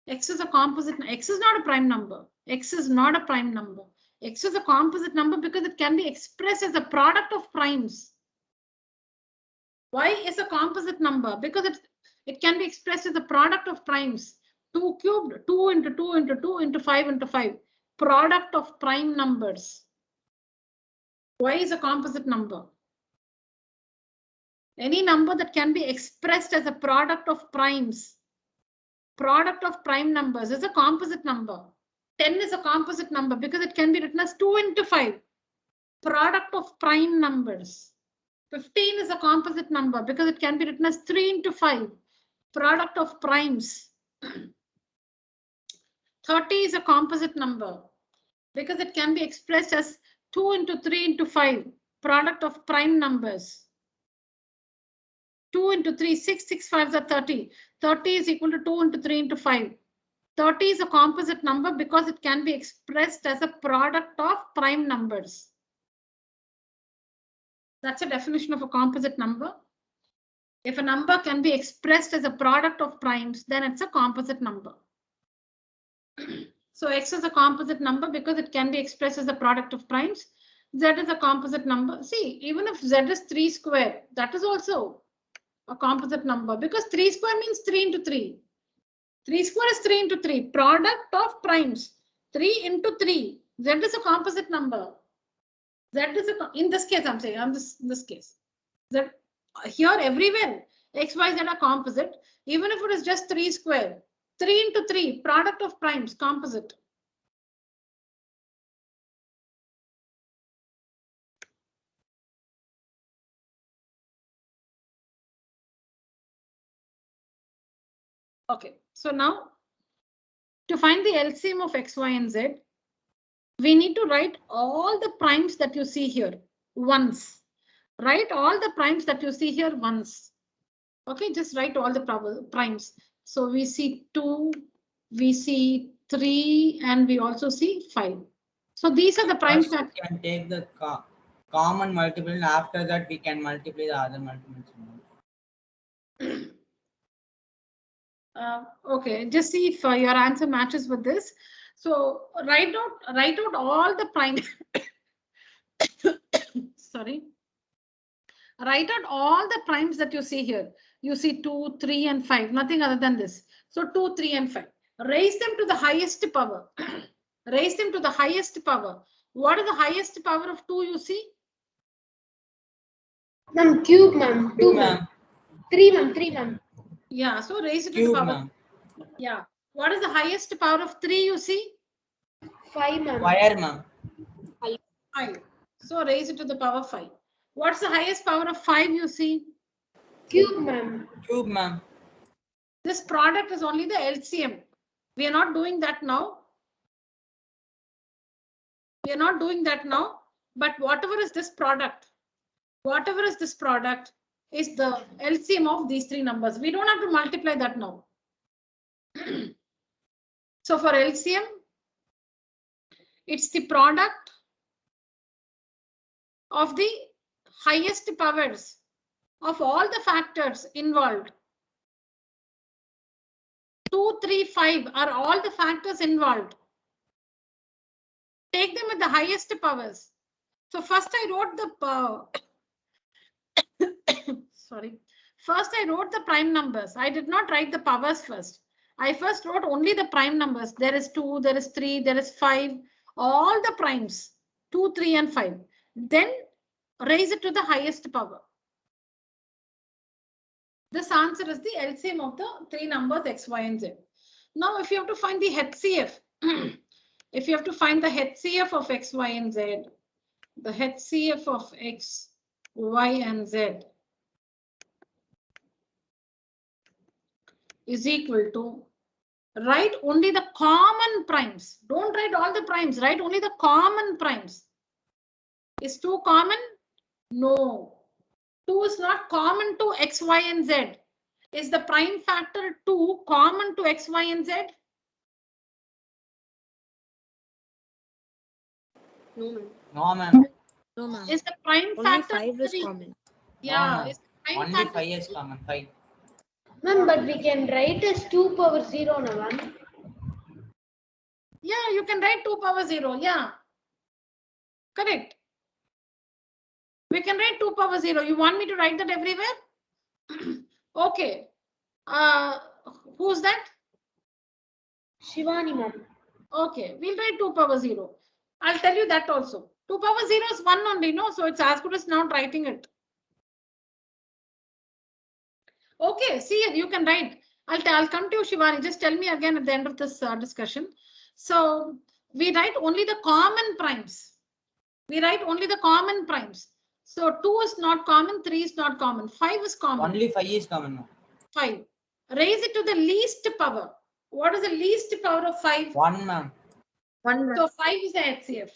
X is a composite. X is not a prime number. X is not a prime number. X is a composite number because it can be expressed as a product of primes. Y is a composite number because it can be expressed as a product of primes. 2 cubed, 2 into 2 into 2 into 5 into 5. Product of prime numbers. Y is a composite number. Any number that can be expressed as a product of primes. Product of prime numbers is a composite number. 10 is a composite number because it can be written as 2 into 5. Product of prime numbers. 15 is a composite number because it can be written as 3 into 5. Product of primes. 30 is a composite number because it can be expressed as 2 into 3 into 5. Product of prime numbers. 2 into 3, 6, 6 5s are 30. 30 is equal to 2 into 3 into 5. 30 is a composite number because it can be expressed as a product of prime numbers. That's a definition of a composite number. If a number can be expressed as a product of primes, then it's a composite number. So x is a composite number because it can be expressed as a product of primes. Z is a composite number. See, even if z is 3 square, that is also a composite number because 3 square means 3 into 3. 3 square is 3 into 3. Product of primes. 3 into 3. Z is a composite number. Z is in this case, I'm saying, in this case. Z, here, everywhere, x, y, z are composite. Even if it is just 3 square. 3 into 3. Product of primes. Composite. Okay, so now to find the LCM of x, y, and z, we need to write all the primes that you see here once. Write all the primes that you see here once. Okay, just write all the primes. So we see 2, we see 3, and we also see 5. So these are the primes First, that we can take the common multiple, and after that we can multiply the other multiples. okay, just see if your answer matches with this. So write out all the primes. Sorry. Write out all the primes that you see here. You see 2, 3, and 5, nothing other than this. So 2, 3, and 5. Raise them to the highest power. Raise them to the highest power. What is the highest power of 2 you see? Ma'am, cube, ma'am. 2, ma'am. 3, ma'am. 3, ma'am. Yeah, so raise it to Cube, the power. ma'am. Yeah. What is the highest power of 3 you see? 5, ma'am. Wire, ma'am. 5. So raise it to the power 5. What's the highest power of 5 you see? Cube, ma'am. Cube, ma'am. This product is only the LCM. We are not doing that now. We are not doing that now. But whatever is this product is the LCM of these three numbers. We don't have to multiply that now. So for LCM, it's the product of the highest powers of all the factors involved 2, 3, 5 are all the factors involved. Take them with the highest powers. So first I wrote the sorry. First I wrote the prime numbers. I did not write the powers first. I first wrote only the prime numbers. There is 2, there is 3, there is 5, all the primes, 2, 3 and 5. Then raise it to the highest power. This answer is the LCM of the three numbers x, y and z. Now if you have to find the HCF, if you have to find the HCF of x, y and z, the HCF of x, y and z is equal to, write only the common primes. Don't write all the primes, write only the common primes. Is 2 common? No. 2 is not common to x, y and z. Is the prime factor 2 common to x, y and z? No, ma'am. No, ma'am. No, ma'am. Is the prime Only factor 5 is 3? common. Yeah, ma'am. is the prime Only factor 5 is 3? common. 5. Ma'am, but we can write as 2 power 0 now, ma'am. Yeah, you can write 2 power 0. Yeah, correct. We can write 2 power 0. You want me to write that everywhere? Okay. Who's that? Shivani, ma'am. Okay, we'll write 2 power 0. I'll tell you that also. 2 power 0 is 1 only, no? So it's as good as not writing it. Okay, see, you can write. I'll come to you, Shivani. Just tell me again at the end of this discussion. So we write only the common primes. We write only the common primes. So 2 is not common, 3 is not common, 5 is common. Only 5 is common, ma'am. 5. Raise it to the least power. What is the least power of 5? 1, ma'am. 1, So 5 is the HCF.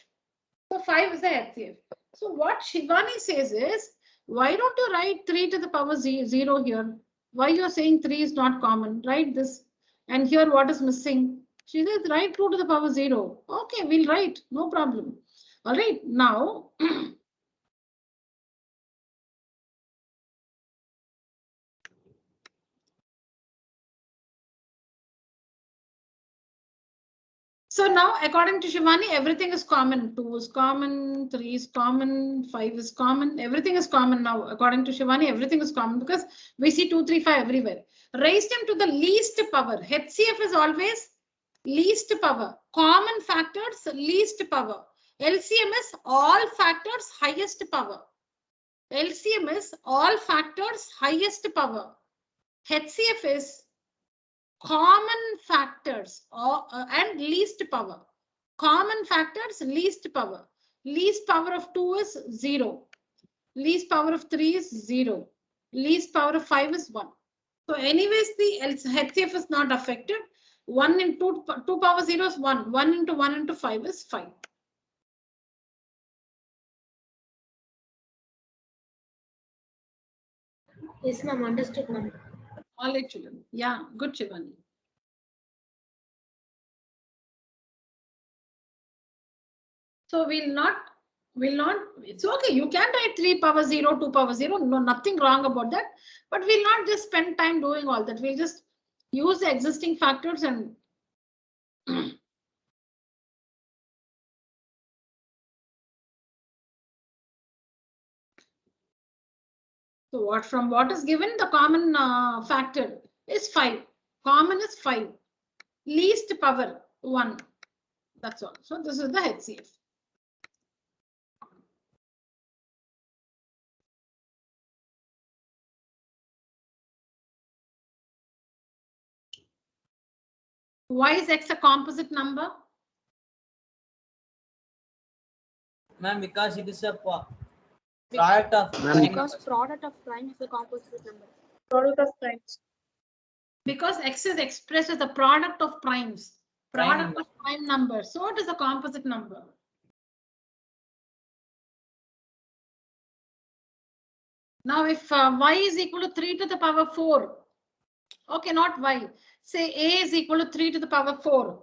So 5 is the HCF. So what Shivani says is, why don't you write 3 to the power 0 here? Why you're saying 3 is not common? Write this. And here what is missing? She says write 2 to the power 0. Okay, we'll write. No problem. All right. Now, so now, according to Shivani, everything is common. 2 is common, 3 is common, 5 is common. Everything is common now. According to Shivani, everything is common because we see 2, 3, 5 everywhere. Raise them to the least power. HCF is always least power. Common factors, least power. LCM is all factors, highest power. LCM is all factors, highest power. HCF is common factors and least power. Common factors, least power. Least power of 2 is 0. Least power of 3 is 0. Least power of 5 is 1. So anyways, the HCF is not affected. 1 into 2 power 0 is 1. 1 into 1 into 5 is 5. Yes, ma'am. Understood, ma'am. All right, children. Yeah, good, Shivani. So we'll not, it's okay. You can write 3 power 0, 2 power 0. No, nothing wrong about that. But we'll not just spend time doing all that. We'll just use the existing factors and so what from what is given, the common factor is 5. Common is 5. Least power 1. That's all. So this is the HCF. Why is X a composite number? Ma'am, because it is a product of prime Because numbers. product of prime is a composite number. Product of primes. Because X is expressed as a product of primes. Prime Product of prime numbers. So it is a composite number. Now if y is equal to 3 to the power 4. Okay, not y. Say a is equal to 3 to the power 4.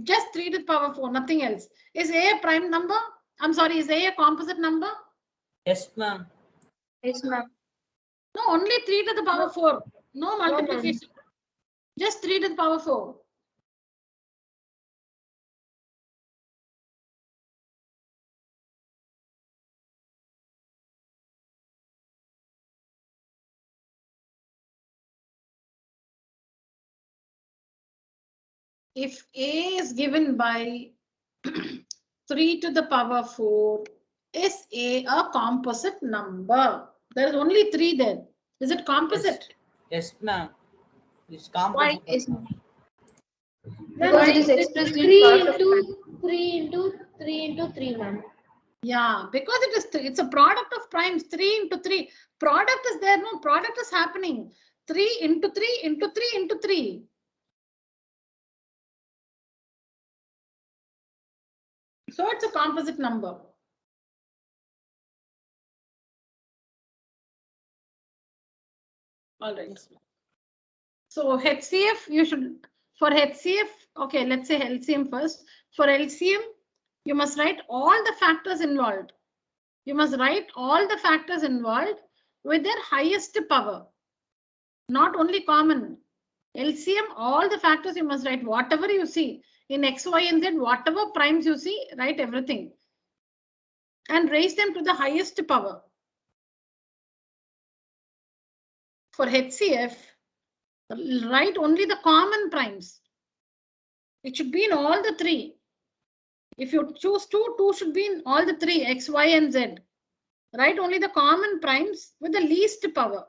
Just 3 to the power 4, nothing else. Is a prime number? I'm sorry, is a composite number? Yes, ma'am. Yes, ma'am. No, only 3 to the power 4. No multiplication. Just 3 to the power 4. If A is given by 3 to the power 4, is A a composite number? There is only 3 there. Is it composite? Yes, ma'am. It's Why composite. is Because it is Why? expressed in 3 into 3 into 3 into 3, ma'am. Yeah, because it's a product of primes. 3 into 3. Product is there. No, product is happening. 3 into 3 into 3 into 3. So it's a composite number. All right. So HCF, you should, for HCF, okay, let's say LCM first. For LCM, you must write all the factors involved. You must write all the factors involved with their highest power. Not only common. LCM, all the factors you must write, whatever you see in X, Y, and Z, whatever primes you see, write everything. And raise them to the highest power. For HCF, write only the common primes. It should be in all the 3. If you choose 2, 2 should be in all the 3, X, Y, and Z. Write only the common primes with the least power.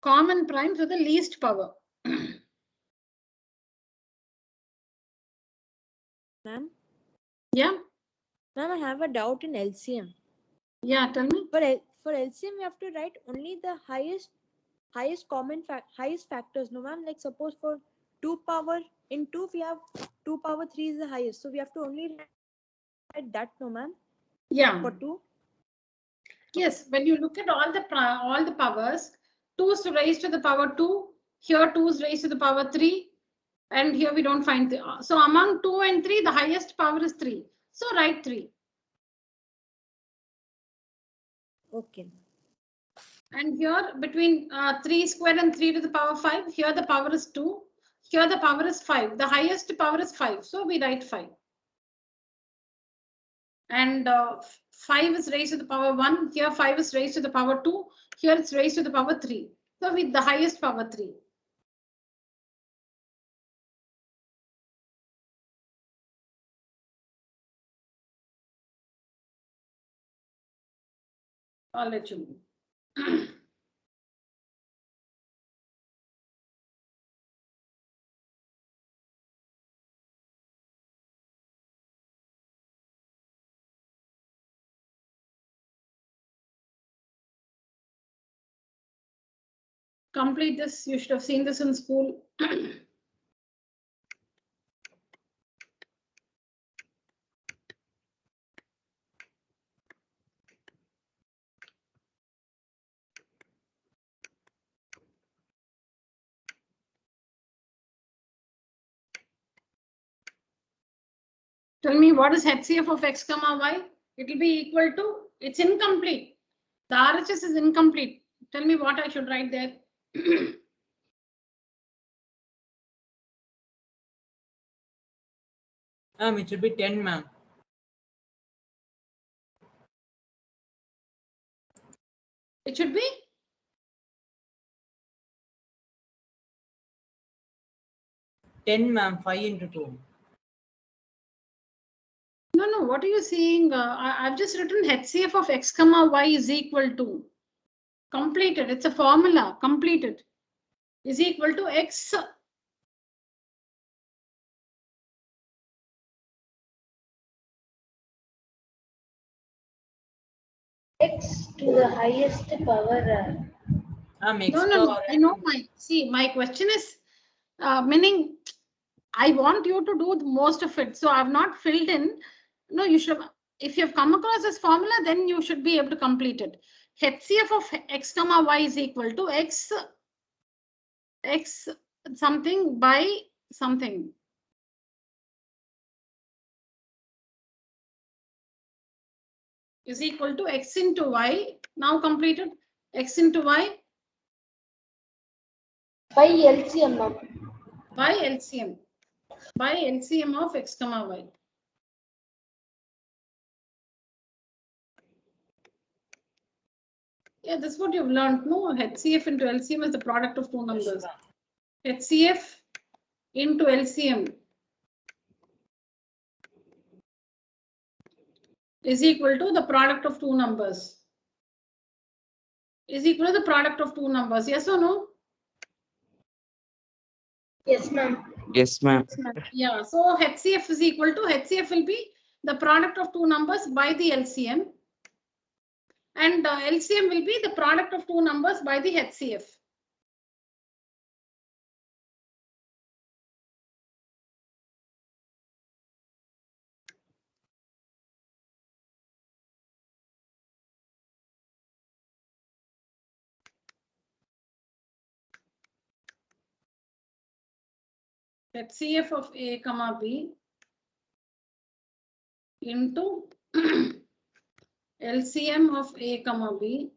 Common primes with the least power. Ma'am? Yeah? Ma'am, I have a doubt in LCM. Yeah, tell me. For LCM, we have to write only the highest factors. No, ma'am. Like suppose for 2 power in 2, we have 2 power 3 is the highest. So we have to only write that, no, ma'am. Yeah. For 2. Yes, when you look at all the powers, 2 is raised to the power 2. Here 2 is raised to the power 3. And here we don't find so among 2 and 3, the highest power is 3. So write 3. Okay. And here between 3 square and 3 to the power 5, here the power is 2. Here the power is 5. The highest power is 5. So we write 5. And 5 is raised to the power 1. Here 5 is raised to the power 2. Here it's raised to the power 3. So with the highest power 3. I'll let you know. Complete this. You should have seen this in school. Tell me what is HCF of X comma Y? It will be equal to, it's incomplete. The RHS is incomplete. Tell me what I should write there. It should be 10, ma'am. It should be 10, ma'am. 5 into 2. no. What are you saying? I've just written HCF of X comma Y is equal to completed. It's a formula. Completed is equal to X. X to the highest power. X No. power I know my question is meaning I want you to do the most of it. So I've not filled in. No, you should have, if you have come across this formula, then you should be able to complete it. HCF of X comma Y is equal to X something by something. is equal to x into y. Now completed. X into y By LCM, ma'am. by LCM. By LCM of x comma y. Yeah, this is what you've learned. No, HCF into LCM is the product of two numbers. HCF into LCM is equal to the product of two numbers. Is equal to the product of two numbers. Yes or no? Yes, ma'am. Yes, ma'am. Yeah, so HCF is equal to, HCF will be the product of two numbers by the LCM. And LCM will be the product of two numbers by the HCF. HCF of A comma B into LCM of A comma B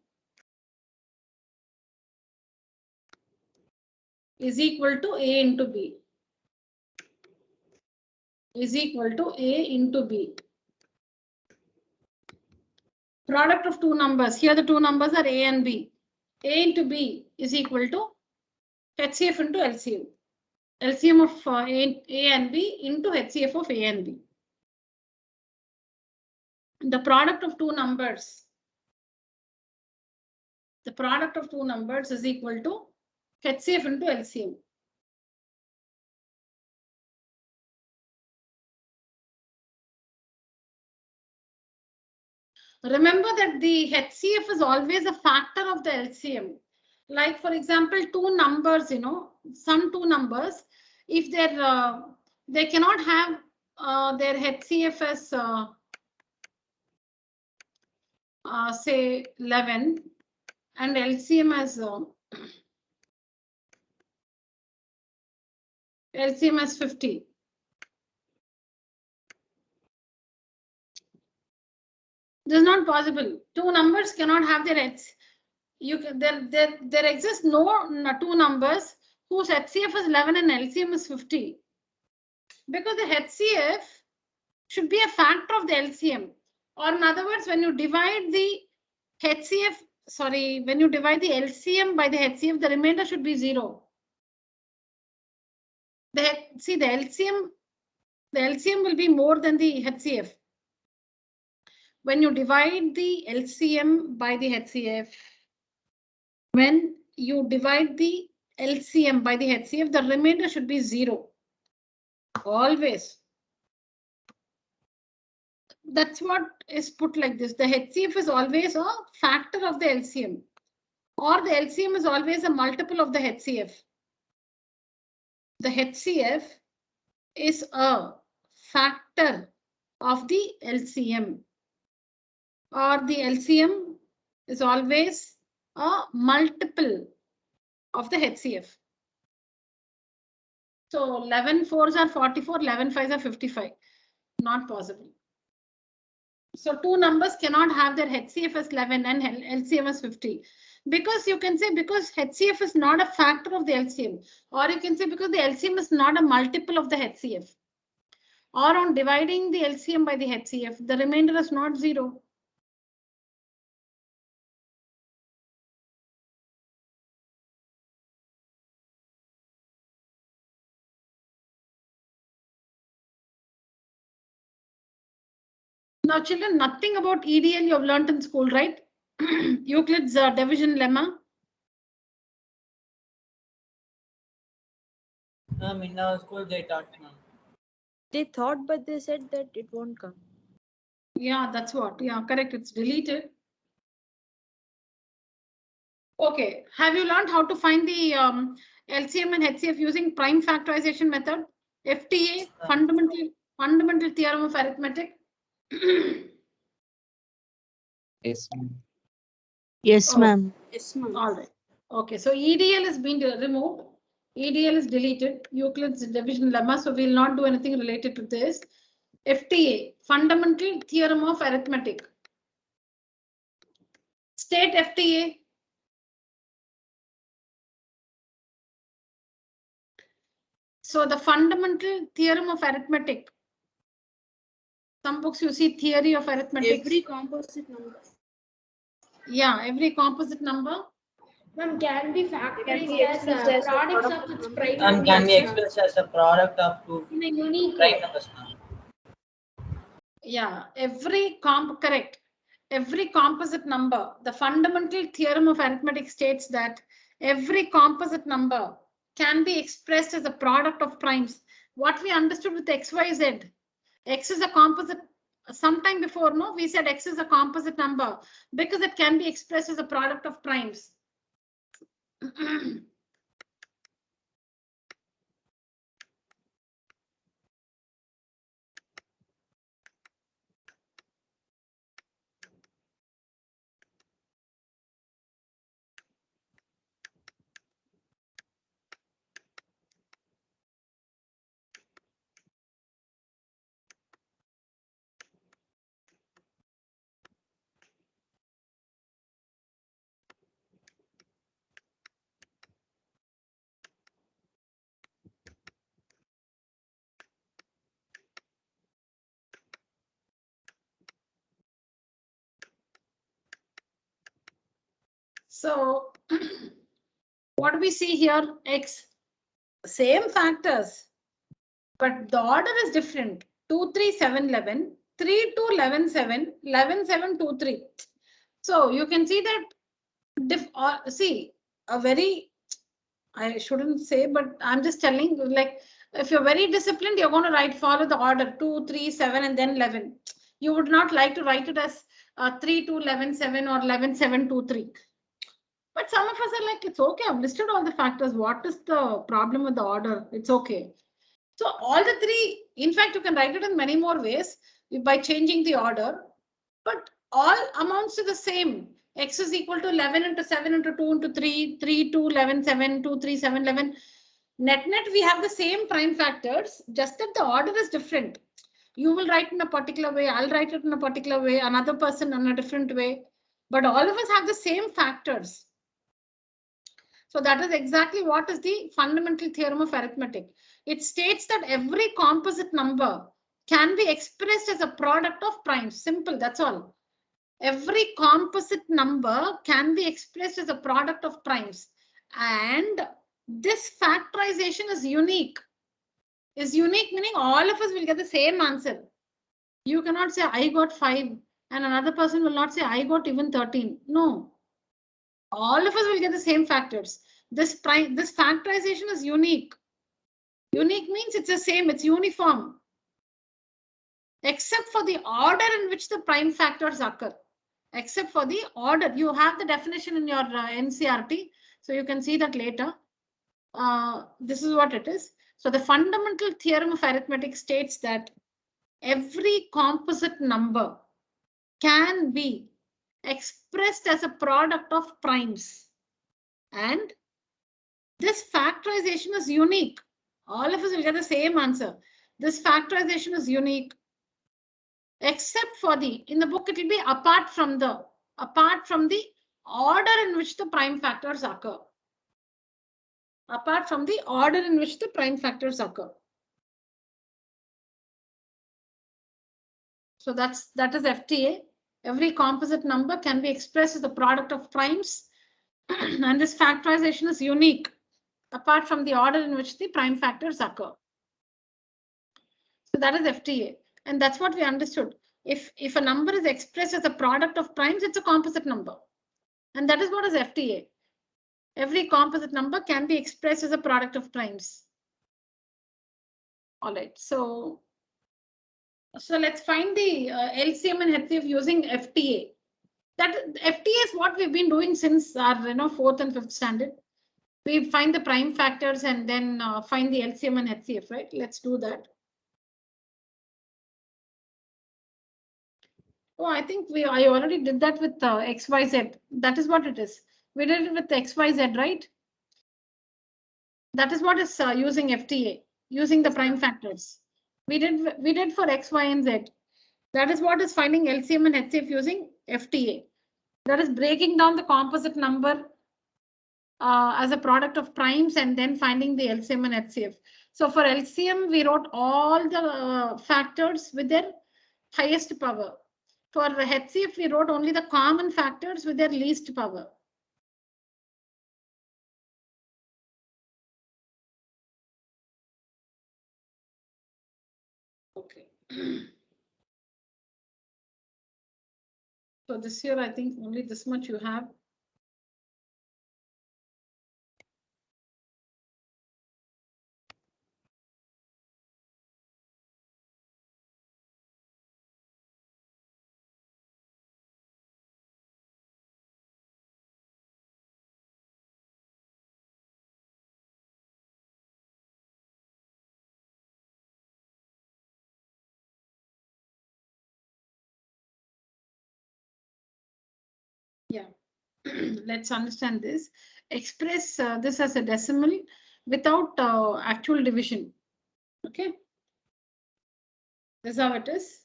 is equal to A into B. Is equal to A into B. Product of two numbers. Here the two numbers are A and B. A into B is equal to HCF into LCM. LCM of A and B into HCF of A and B. The product of two numbers. The product of two numbers is equal to HCF into LCM. Remember that the HCF is always a factor of the LCM. Like for example, two numbers, some two numbers, if they're they cannot have their HCF as say 11 and LCM as LCM as 50. This is not possible. Two numbers cannot have their heads. There exists no two numbers whose HCF is 11 and LCM is 50. Because the HCF should be a factor of the LCM. Or in other words, when you divide the HCF, when you divide the LCM by the HCF, the remainder should be 0. The LCM will be more than the HCF. When you divide the LCM by the HCF, when you divide the LCM by the HCF, the remainder should be 0. Always. That's what is put like this. The HCF is always a factor of the LCM, or the LCM is always a multiple of the HCF. The HCF is a factor of the LCM, or the LCM is always a multiple of the HCF. So 11 4s are 44, 11 5s are 55. Not possible. So two numbers cannot have their HCF as 11 and LCM as 50. Because you can say because HCF is not a factor of the LCM, or you can say because the LCM is not a multiple of the HCF. Or on dividing the LCM by the HCF, the remainder is not 0. Now children, nothing about EDL you have learned in school, right? Euclid's division lemma. In our school they taught. They thought, but they said that it won't come. Yeah, that's what. Yeah, correct. It's deleted. Okay. Have you learned how to find the LCM and HCF using prime factorization method? FTA, fundamental theorem of arithmetic. Yes, ma'am. Yes, Oh. ma'am. Yes, ma'am. All right. Okay, so EDL is being removed. EDL is deleted. Euclid's division lemma. So we'll not do anything related to this. FTA, fundamental theorem of arithmetic. State FTA. So the fundamental theorem of arithmetic. Some books you see theory of arithmetic. Every composite number. Yeah, every composite number. Ma'am, can be factorized Can be as expressed as a products product of its of prime And can be numbers expressed as a product of two in a unique prime way. numbers now. Yeah, correct. Every composite number, the fundamental theorem of arithmetic states that every composite number can be expressed as a product of primes. What we understood with x, y, z. X is a composite. Sometime before, no, we said x is a composite number because it can be expressed as a product of primes. So what do we see here? X, same factors, but the order is different. 2, 3, 7, 11, 3, 2, 11, 7, 11, 7, 2, 3. So you can see that see a very, I shouldn't say, but I'm just telling, like, if you're very disciplined, you're going to follow the order 2, 3, 7, and then 11. You would not like to write it as 3, 2, 11, 7 or 11, 7, 2, 3. But some of us are like, it's okay, I've listed all the factors. What is the problem with the order? It's okay. So all the three, in fact, you can write it in many more ways by changing the order, but all amounts to the same. X is equal to 11 into 7 into 2 into 3, 3, 2, 11, 7, 2, 3, 7, 11. Net, we have the same prime factors, just that the order is different. You will write in a particular way, I'll write it in a particular way, another person in a different way, but all of us have the same factors. So that is exactly what is the fundamental theorem of arithmetic. It states that every composite number can be expressed as a product of primes. Simple, that's all. Every composite number can be expressed as a product of primes. And this factorization is unique. Is unique meaning all of us will get the same answer. You cannot say I got 5 and another person will not say I got even 13. No. All of us will get the same factors. This factorization is unique. Unique means it's the same, it's uniform. Except for the order in which the prime factors occur. Except for the order. You have the definition in your NCERT, so you can see that later. This is what it is. So the fundamental theorem of arithmetic states that every composite number can be expressed as a product of primes. And this factorization is unique. All of us will get the same answer. This factorization is unique. Except for in the book, it will be apart from the order in which the prime factors occur. Apart from the order in which the prime factors occur. So that is FTA. Every composite number can be expressed as the product of primes. And this factorization is unique, apart from the order in which the prime factors occur. So that is FTA. And that's what we understood. If a number is expressed as a product of primes, it's a composite number. And that is what is FTA. Every composite number can be expressed as a product of primes. All right, so let's find the LCM and HCF using FTA. That FTA is what we've been doing since our 4th and 5th standard. We find the prime factors and then find the LCM and HCF, right? Let's do that. Oh, I think I already did that with XYZ. That is what it is. We did it with XYZ, right? That is what is using FTA, using the prime factors. We did for X, Y, and Z. That is what is finding LCM and HCF using FTA. That is breaking down the composite number as a product of primes and then finding the LCM and HCF. So for LCM, we wrote all the factors with their highest power. For HCF, we wrote only the common factors with their least power. Okay. So this year, I think only this much you have. Yeah, let's understand this. Express this as a decimal without actual division. Okay, this is how it is.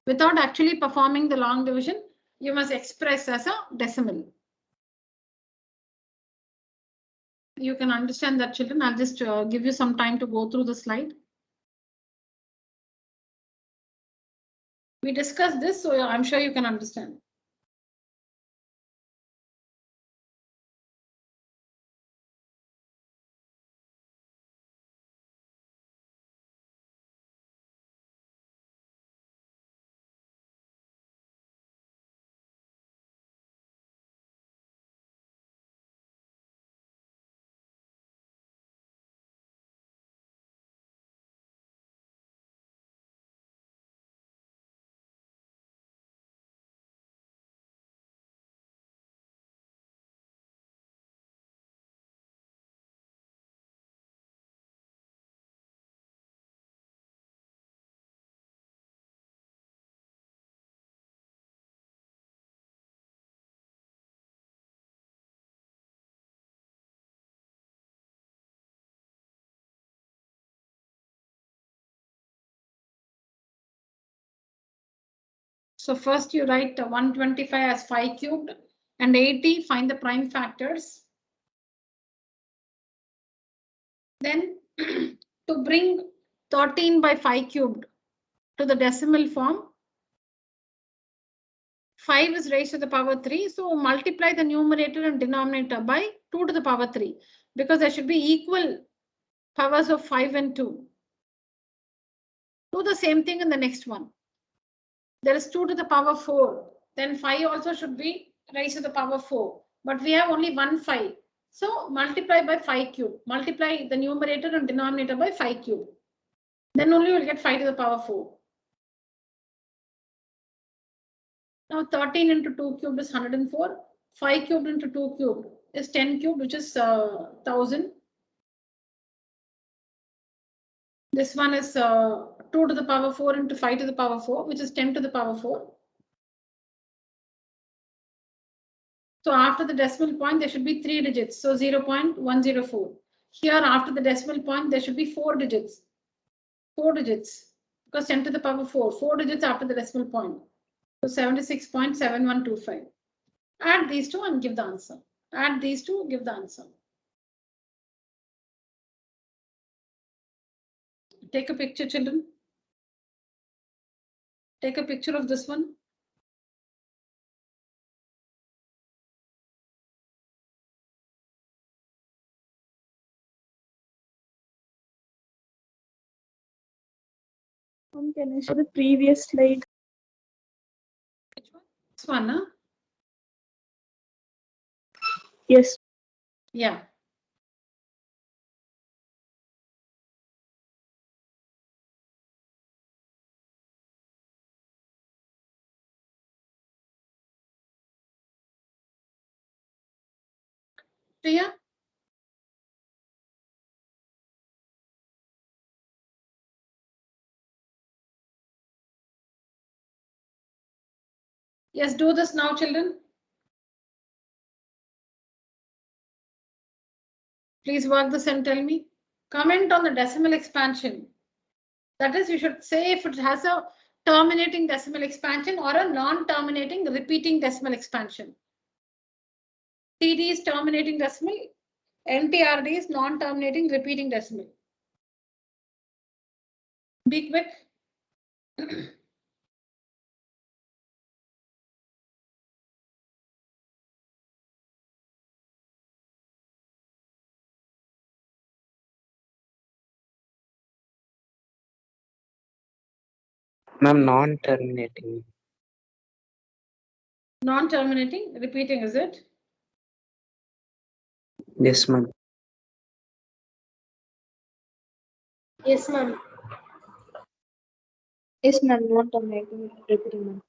Without actually performing the long division, you must express as a decimal. You can understand that, children. I'll just give you some time to go through the slide. We discussed this, so I'm sure you can understand. So first you write 125 as 5 cubed and 80, find the prime factors. Then to bring 13 by 5 cubed to the decimal form, 5 is raised to the power 3. So multiply the numerator and denominator by 2 to the power 3 because there should be equal powers of 5 and 2. Do the same thing in the next one. There is 2 to the power 4. Then 5 also should be raised to the power 4. But we have only one 5. So multiply by 5 cube. Multiply the numerator and denominator by 5 cube. Then only you will get 5 to the power 4. Now 13 into 2 cubed is 104. 5 cubed into 2 cubed is 10 cubed, which is 1000. This one is 2 to the power 4 into 5 to the power 4, which is 10 to the power 4. So after the decimal point, there should be 3 digits. So 0.104. Here after the decimal point, there should be 4 digits. 4 digits because 10 to the power 4. 4 digits after the decimal point. So 76.7125. Add these two and give the answer. Add these two, give the answer. Take a picture, children. Take a picture of this one. Can I show the previous slide? Which one? This one, huh? Yes. Yeah. Priya? Yes, do this now, children. Please work this and tell me. Comment on the decimal expansion. That is, you should say if it has a terminating decimal expansion or a non-terminating repeating decimal expansion. TD is terminating decimal. NTRD is non-terminating repeating decimal. Be quick. Ma'am, non-terminating. Non-terminating repeating, is it? Yes, ma'am. Yes, ma'am. Yes, ma'am. Not terminating, repeating, ma'am.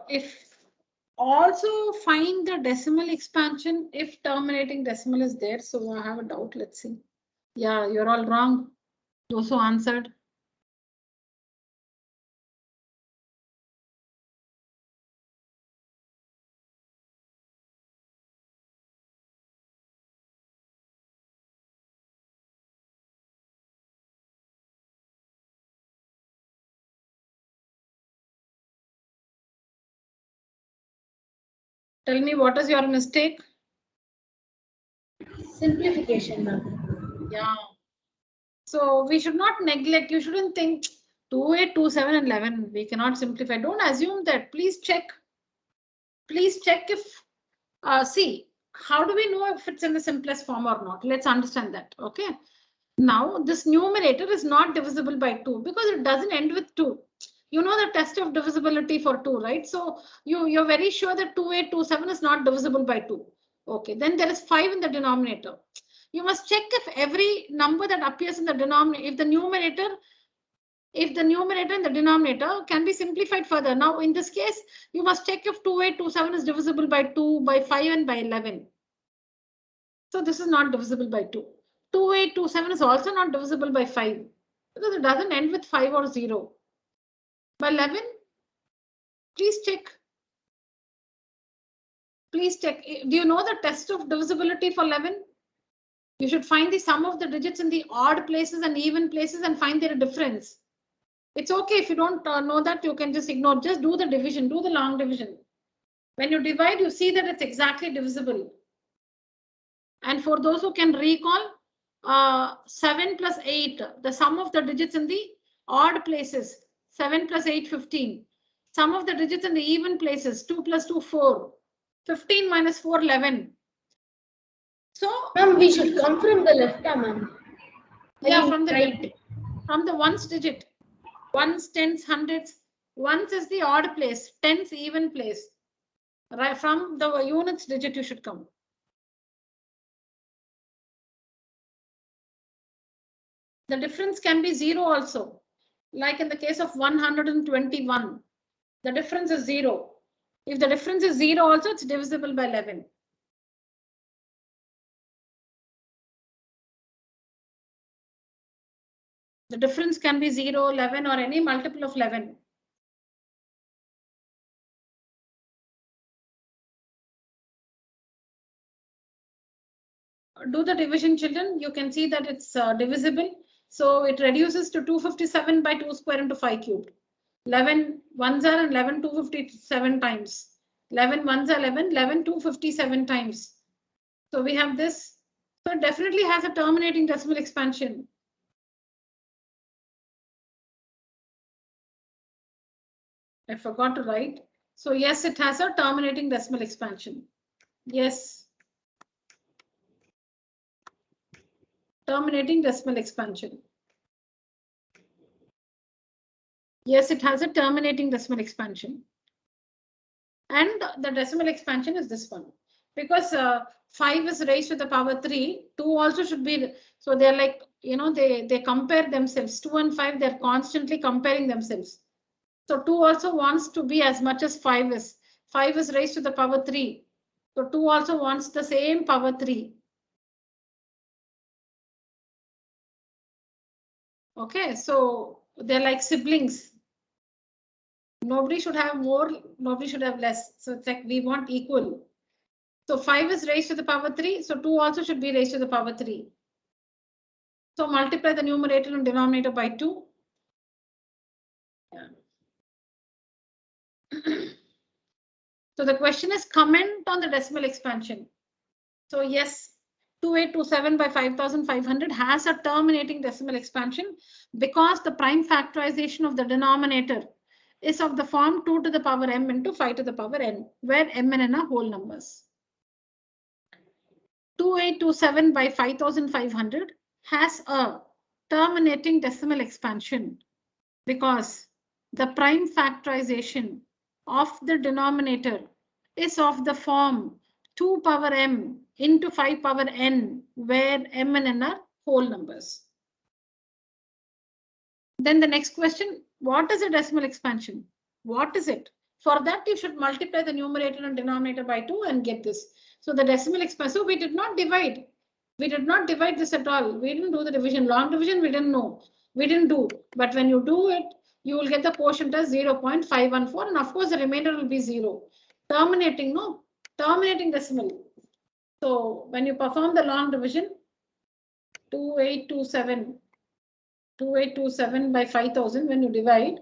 If also find the decimal expansion if terminating decimal is there. So I have a doubt. Let's see. Yeah, you're all wrong. Those who answered. Tell me what is your mistake? Simplification, ma'am. Yeah. So we should not neglect. You shouldn't think 2, 8, 2, 7, and 11. We cannot simplify. Don't assume that. Please check. Please check if, see, how do we know if it's in the simplest form or not? Let's understand that. Okay. Now this numerator is not divisible by 2 because it doesn't end with 2. You know the test of divisibility for 2, right? So you're very sure that 2827 is not divisible by 2. Okay, then there is 5 in the denominator. You must check if every number that appears in the denominator, if the numerator and the denominator can be simplified further. Now in this case, you must check if 2827 is divisible by 2, by 5, and by 11. So this is not divisible by 2. 2827 is also not divisible by 5 because it doesn't end with 5 or 0. By 11, please check. Please check. Do you know the test of divisibility for 11? You should find the sum of the digits in the odd places and even places and find their difference. It's okay if you don't know that, you can just ignore. Just do the division, do the long division. When you divide, you see that it's exactly divisible. And for those who can recall, 7 plus 8, the sum of the digits in the odd places, 7 plus 8, 15. Sum of the digits in the even places, 2 plus 2, 4. 15 minus 4, 11. So, Ma'am, we should come from the left, ma'am. yeah, from the right. From the ones digit. Ones, tens, hundreds. Ones is the odd place, tens even place. Right from the units digit you should come. The difference can be 0 also. Like in the case of 121, the difference is 0. If the difference is 0 also, it's divisible by 11. The difference can be 0, 11, or any multiple of 11. Do the division, children. You can see that it's divisible. So it reduces to 257 by 2 square into 5 cubed. 11 ones are 11 257 times. 11 ones are 11, 11 257 times. So we have this. So it definitely has a terminating decimal expansion. I forgot to write. So yes, it has a terminating decimal expansion. Yes. Terminating decimal expansion. Yes, it has a terminating decimal expansion. And the decimal expansion is this one. Because 5 is raised to the power 3, 2 also should be. So they're like, you know, they compare themselves. 2 and 5, they're constantly comparing themselves. So 2 also wants to be as much as 5 is. 5 is raised to the power 3. So 2 also wants the same power 3. Okay, so they're like siblings. Nobody should have more, nobody should have less. So it's like we want equal. So 5 is raised to the power 3. So 2 also should be raised to the power 3. So multiply the numerator and denominator by 2. Yeah. So the question is comment on the decimal expansion. So yes, 2827 by 5500 has a terminating decimal expansion because the prime factorization of the denominator is of the form 2 to the power m into 5 to the power n, where m and n are whole numbers. 2827 by 5500 has a terminating decimal expansion because the prime factorization of the denominator is of the form 2 power m into 5 power n, where m and n are whole numbers. Then the next question, what is a decimal expansion? What is it? For that, you should multiply the numerator and denominator by 2 and get this. So the decimal expansion, so we did not divide. We did not divide this at all. We didn't do the division. Long division, we didn't know. We didn't do. But when you do it, you will get the quotient as 0.514. And of course, the remainder will be 0. Terminating, no? Terminating decimal. So when you perform the long division, 2827 by 5000, when you divide,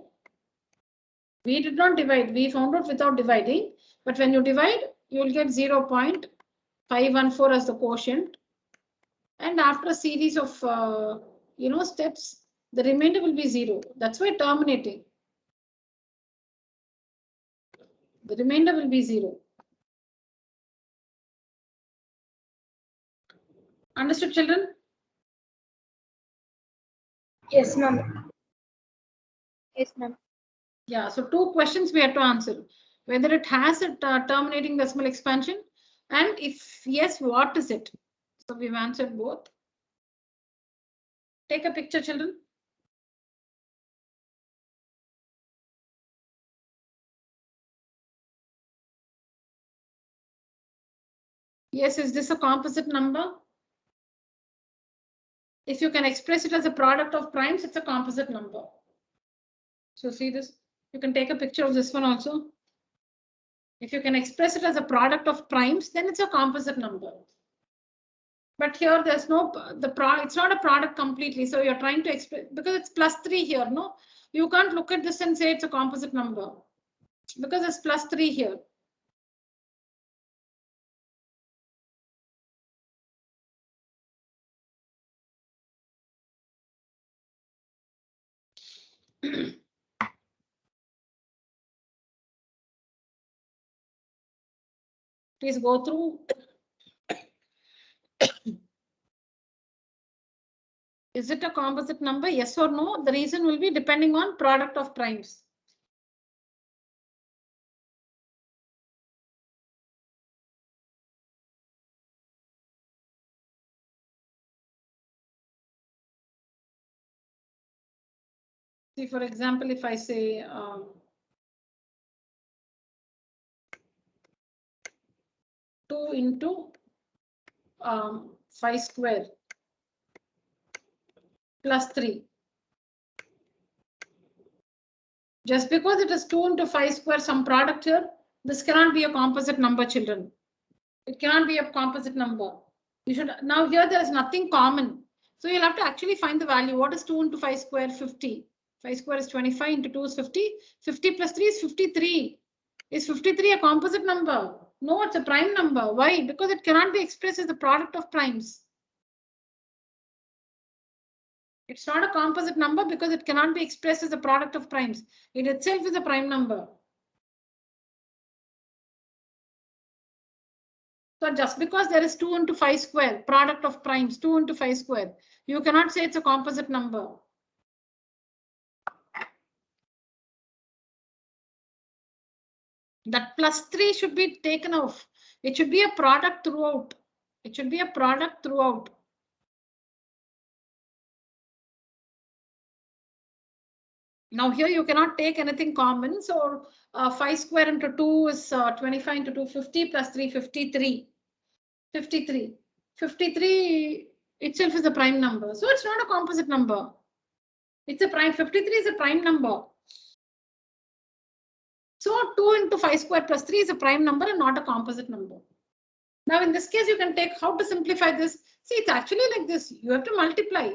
we did not divide, we found out without dividing, but when you divide, you will get 0.514 as the quotient. And after a series of steps, the remainder will be 0. That's why terminating. The remainder will be 0. Understood, children? Yes, ma'am. Yes, ma'am. Yeah, so 2 questions we have to answer. Whether it has a terminating decimal expansion, and if yes, what is it? So we've answered both. Take a picture, children. Yes, is this a composite number? If you can express it as a product of primes, it's a composite number. So see this, you can take a picture of this one also. If you can express it as a product of primes, then it's a composite number. But here there's no, it's not a product completely. So you're trying to express, because it's +3 here, no? You can't look at this and say it's a composite number because it's +3 here. Please go through. Is it a composite number? Yes or no? The reason will be depending on product of primes. See, for example, if I say 2 into 5 square plus 3. Just because it is 2 into 5 square, some product here, this cannot be a composite number, children. It cannot be a composite number. You should, now here there is nothing common. So you'll have to actually find the value. What is 2 into 5 square? 50. 5 square is 25, into 2 is 50. 50 plus 3 is 53. Is 53 a composite number? No, it's a prime number. Why? Because it cannot be expressed as the product of primes. It's not a composite number because it cannot be expressed as a product of primes. It itself is a prime number. So just because there is 2 into 5 square, product of primes, 2 into 5 square, you cannot say it's a composite number. That +3 should be taken off. It should be a product throughout. It should be a product throughout. Now here you cannot take anything common. So 5 square into 2 is 25 into 2, 50 plus 3, 53. 53. 53 itself is a prime number. So it's not a composite number. It's a prime. 53 is a prime number. So 2 into 5 square plus 3 is a prime number and not a composite number. Now in this case, you can take how to simplify this. See, it's actually like this. You have to multiply.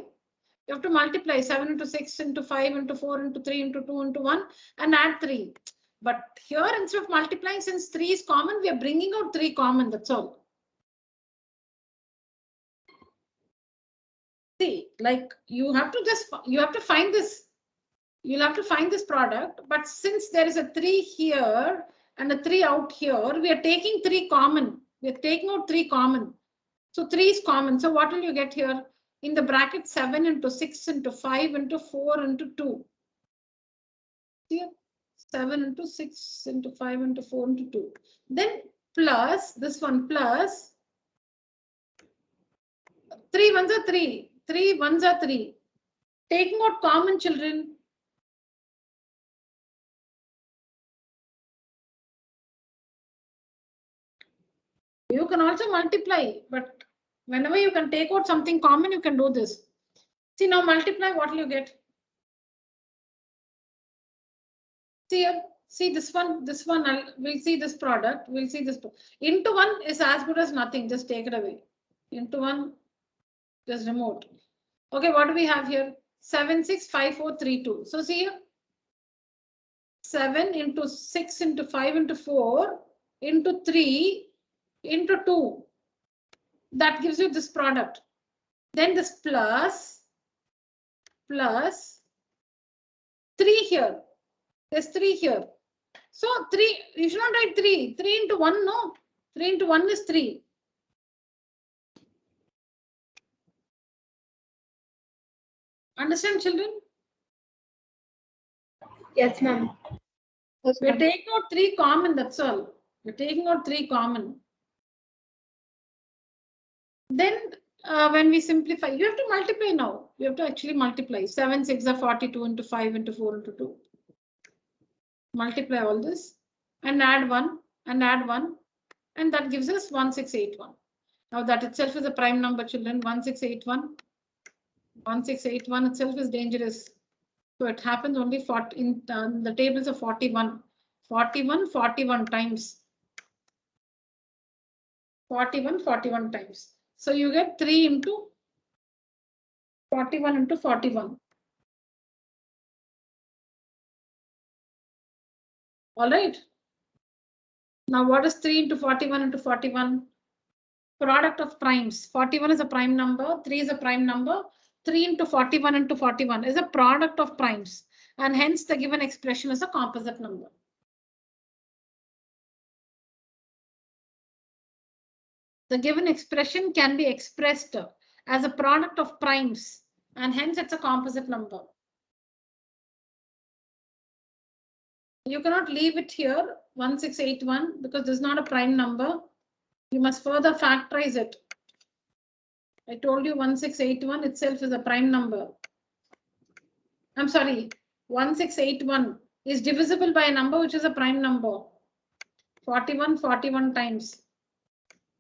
You have to multiply 7 into 6 into 5 into 4 into 3 into 2 into 1 and add 3. But here, instead of multiplying, since 3 is common, we are bringing out 3 common. That's all. See, like you have to find this. You'll have to find this product. But since there is a 3 here and a 3 out here, we are taking 3 common. We are taking out 3 common. So 3 is common. So what will you get here? In the bracket 7 into 6 into 5 into 4 into 2. Here, 7 into 6 into 5 into 4 into 2. Then plus this one plus 3 ones are 3. 3 ones are 3. Taking out common, children. You can also multiply, but whenever you can take out something common, you can do this. See, now multiply, what will you get? See here, see this one, we'll see this product, we'll see this. Into 1 is as good as nothing, just take it away. Into 1, just remote. Okay, what do we have here? 7, 6, 5, 4, 3, 2. So see here, 7 into 6 into 5 into 4 into 3 into 2. That gives you this product. Then this plus 3 here. There's 3 here. So 3, you should not write 3. 3 into 1, no. 3 into 1 is 3. Understand, children? Yes, ma'am. We're taking out 3 common, that's all. We're taking out 3 common. Then when we simplify, you have to multiply now. You have to actually multiply. 7, 6 are 42 into 5 into 4 into 2. Multiply all this and add 1 and add 1. And that gives us 1681. Now that itself is a prime number, children. 1681. 1681 itself is dangerous. So it happens only in the tables of 41. 41 times. 41 times. So you get 3 into 41 into 41. All right. Now what is 3 into 41 into 41? Product of primes. 41 is a prime number. 3 is a prime number. 3 into 41 is a product of primes. And hence the given expression is a composite number. The given expression can be expressed as a product of primes. And hence it's a composite number. You cannot leave it here 1681 because this is not a prime number. You must further factorize it. I told you 1681 itself is a prime number. I'm sorry, 1681 is divisible by a number which is a prime number. 41 times.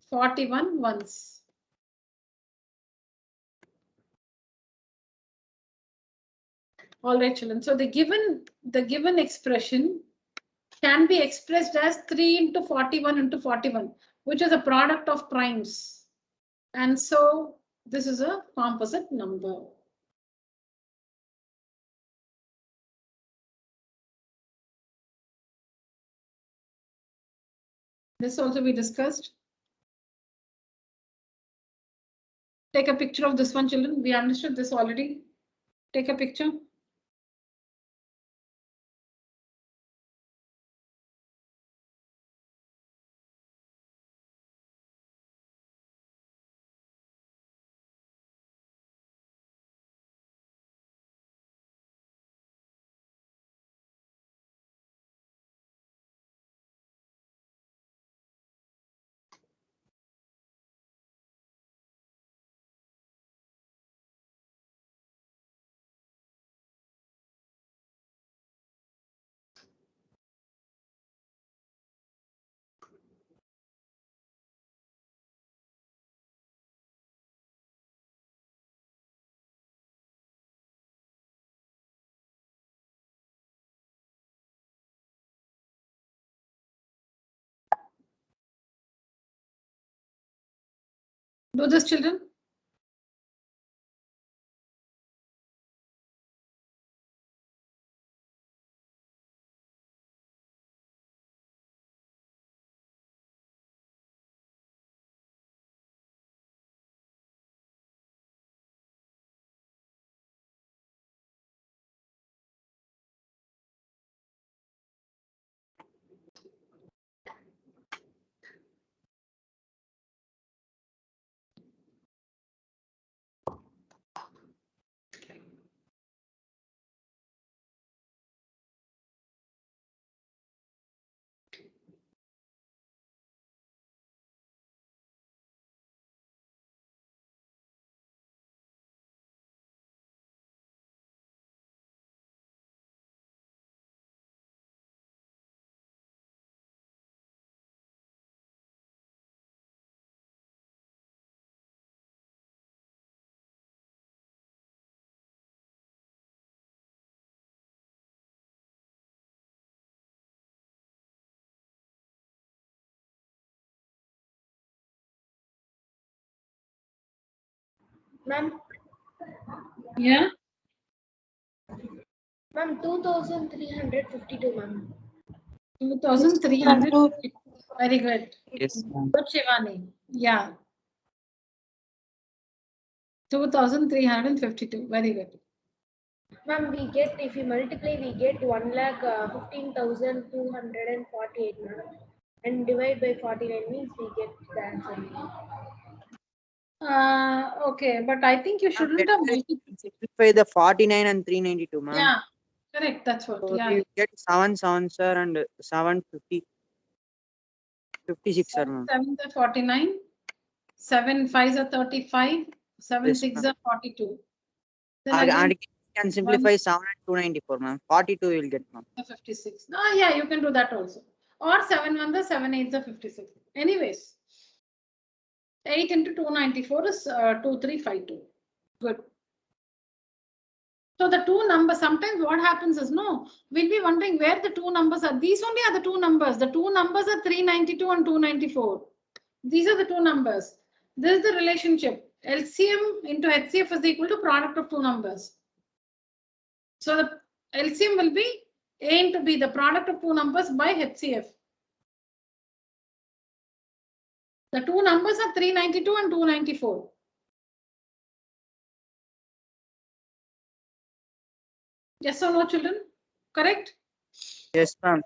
41 once. All right, children. So the given expression can be expressed as 3 into 41, which is a product of primes. And so this is a composite number. This also we discussed. Take a picture of this one, children. We understood this already. Take a picture. Do this, children. Ma'am, Yeah. ma'am, 2352, ma'am. 2300. Very good. Yes, ma'am. Good, Shivani. Yeah. 2352. Very good. Ma'am, we get, if we multiply, we get 1,15,248, ma'am. And divide by 49 means we get the answer. Okay, but I think you shouldn't have multiplied. Simplify the 49 and 392, ma'am. Yeah, correct. That's what. So Yeah. we get 7 7 sir and 750 56 sir, ma'am. 7 are 49. 7 5s are 35. 7 Yes, 6 ma'am. are 42. Then And again, we can simplify 7 and 294, ma'am. 42 we will get, ma'am. 56. Yeah, you can do that also. Or 7 1 the 7 8 the 56. Anyways, 8 into 294 is 2352. Good. So the two numbers, sometimes what happens is, no, we'll be wondering where the two numbers are. These only are the two numbers. The two numbers are 392 and 294. These are the two numbers. This is the relationship. LCM into HCF is equal to product of two numbers. So the LCM will be A into B, the product of two numbers by HCF. The two numbers are 392 and 294. Yes or no, children? Correct? Yes, ma'am.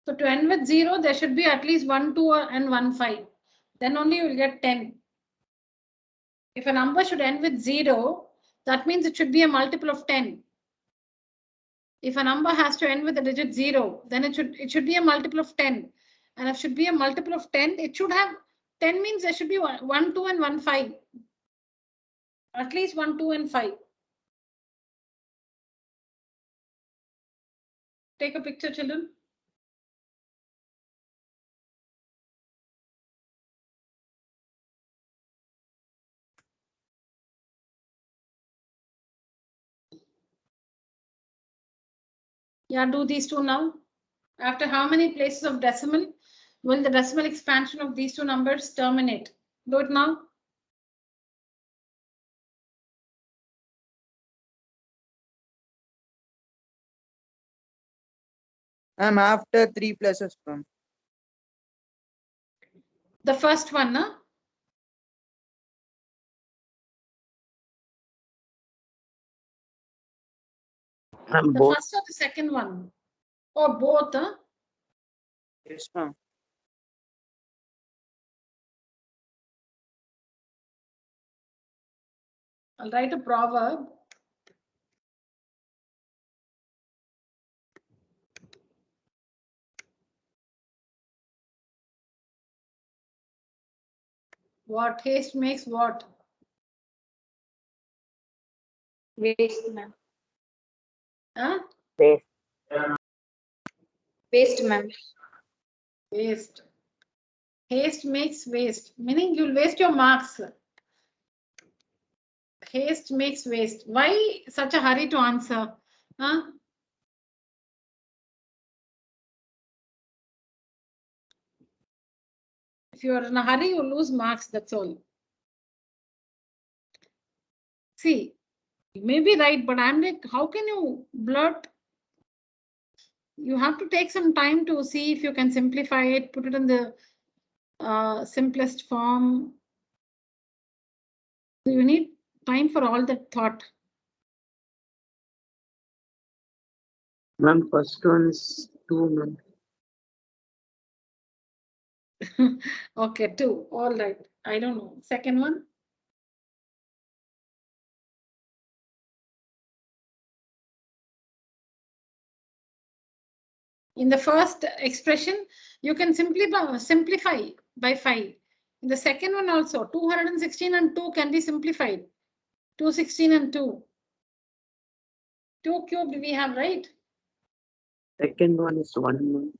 So to end with 0, there should be at least 1, 2, and 1, 5. Then only you will get 10. If a number should end with 0, that means it should be a multiple of 10. If a number has to end with the digit 0, then it should be a multiple of 10. And if it should be a multiple of 10, it should have 10 means there should be 1, 2, and 1, 5. At least 1, 2, and 5. Take a picture, children. Yeah, do these two now. After how many places of decimal will the decimal expansion of these two numbers terminate? Do it now. Ma'am, after 3 places, ma'am. The first one, no? Ma'am, The both. first or the second one? Or both, huh? Yes, ma'am. I'll write a proverb. What haste makes what? Waste, ma'am. Huh? Waste, ma'am. Waste. Haste makes waste, meaning you'll waste your marks. Haste makes waste. Why such a hurry to answer? Huh? If you are in a hurry, you lose marks, that's all. See, you may be right, but I'm like, how can you blurt? You have to take some time to see if you can simplify it, put it in the simplest form. You need time for all that thought. Ma'am, first one is 2, ma'am. Okay, 2. All right. I don't know. Second one. In the first expression, you can simplify by 5. In the second one also, 216 and 2 can be simplified. 216 and 2. 2 cubed we have, right? Second one is 1, ma'am.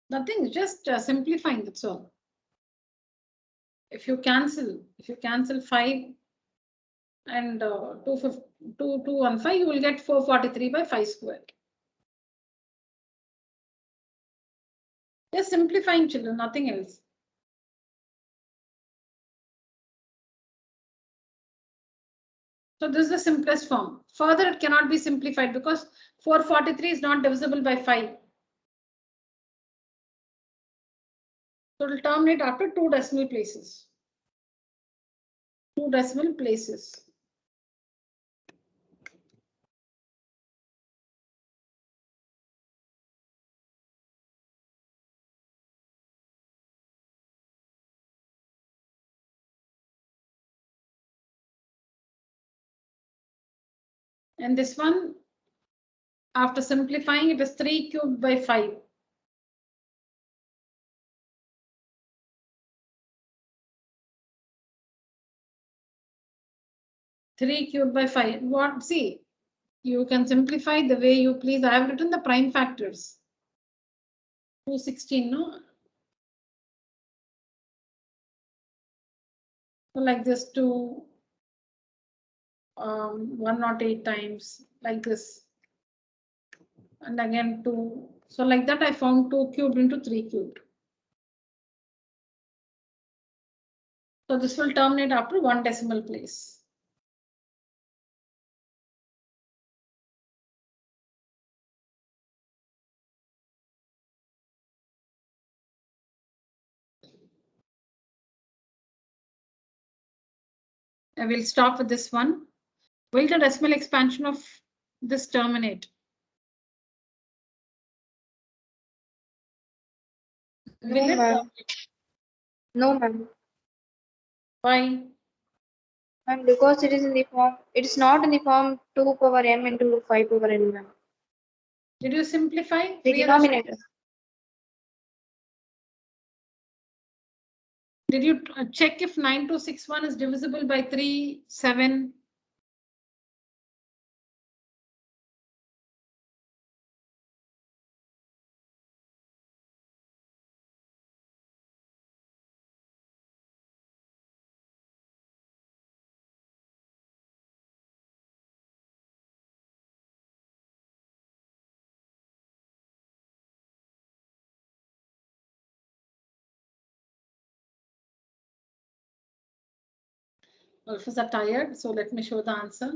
Nothing, just simplifying, that's all. If you cancel 5 and 215, you will get 443 by 5 square. Just simplifying, children, nothing else. So this is the simplest form. Further, it cannot be simplified because 443 is not divisible by 5. So it will terminate after 2 decimal places. 2 decimal places. And this one, after simplifying, it is 3 cubed by 5. Three cubed by 5. What? See, you can simplify the way you please. I have written the prime factors. 216, no? So like this, 108 times, like this. And again 2. So like that, I found 2 cubed into 3 cubed. So this will terminate after 1 decimal place. I will stop with this one. Will the decimal expansion of this terminate? No, Will it ma'am. terminate? No, ma'am. Why? And because it is in the form, it is not in the form 2 power m into 5 power n, ma'am. Did you simplify? The denominator. Did you check if 9261 is divisible by 3, 7? Alphas are tired, so let me show the answer.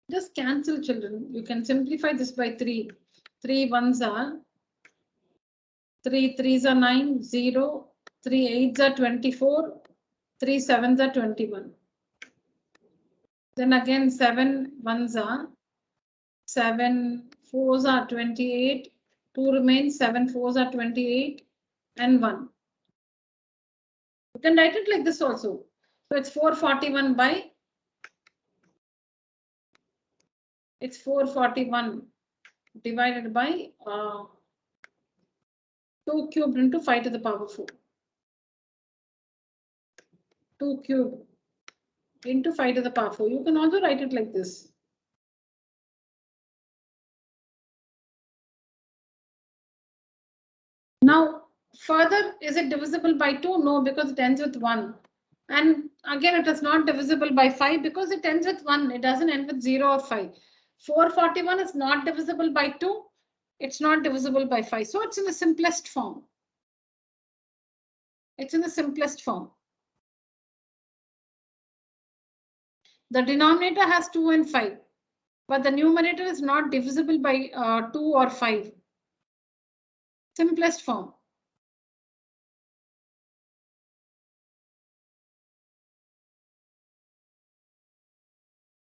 Just cancel, children. You can simplify this by 3. 3 ones are 3 3s are 9, 0, 3 8s are 24, 3 7s are 21. Then again 7 1s are 7 4s are 28, 2 remains, 7 4s are 28 and 1. You can write it like this also. So it's 441 by, it's 441 divided by 2 cubed into 5 to the power 4. 2 cubed into 5 to the power 4. You can also write it like this. Now, further, is it divisible by 2? No, because it ends with 1. And again, it is not divisible by 5 because it ends with 1. It doesn't end with 0 or 5. 441 is not divisible by 2. It's not divisible by 5. So it's in the simplest form. It's in the simplest form. The denominator has 2 and 5, but the numerator is not divisible by 2 or 5. Simplest form.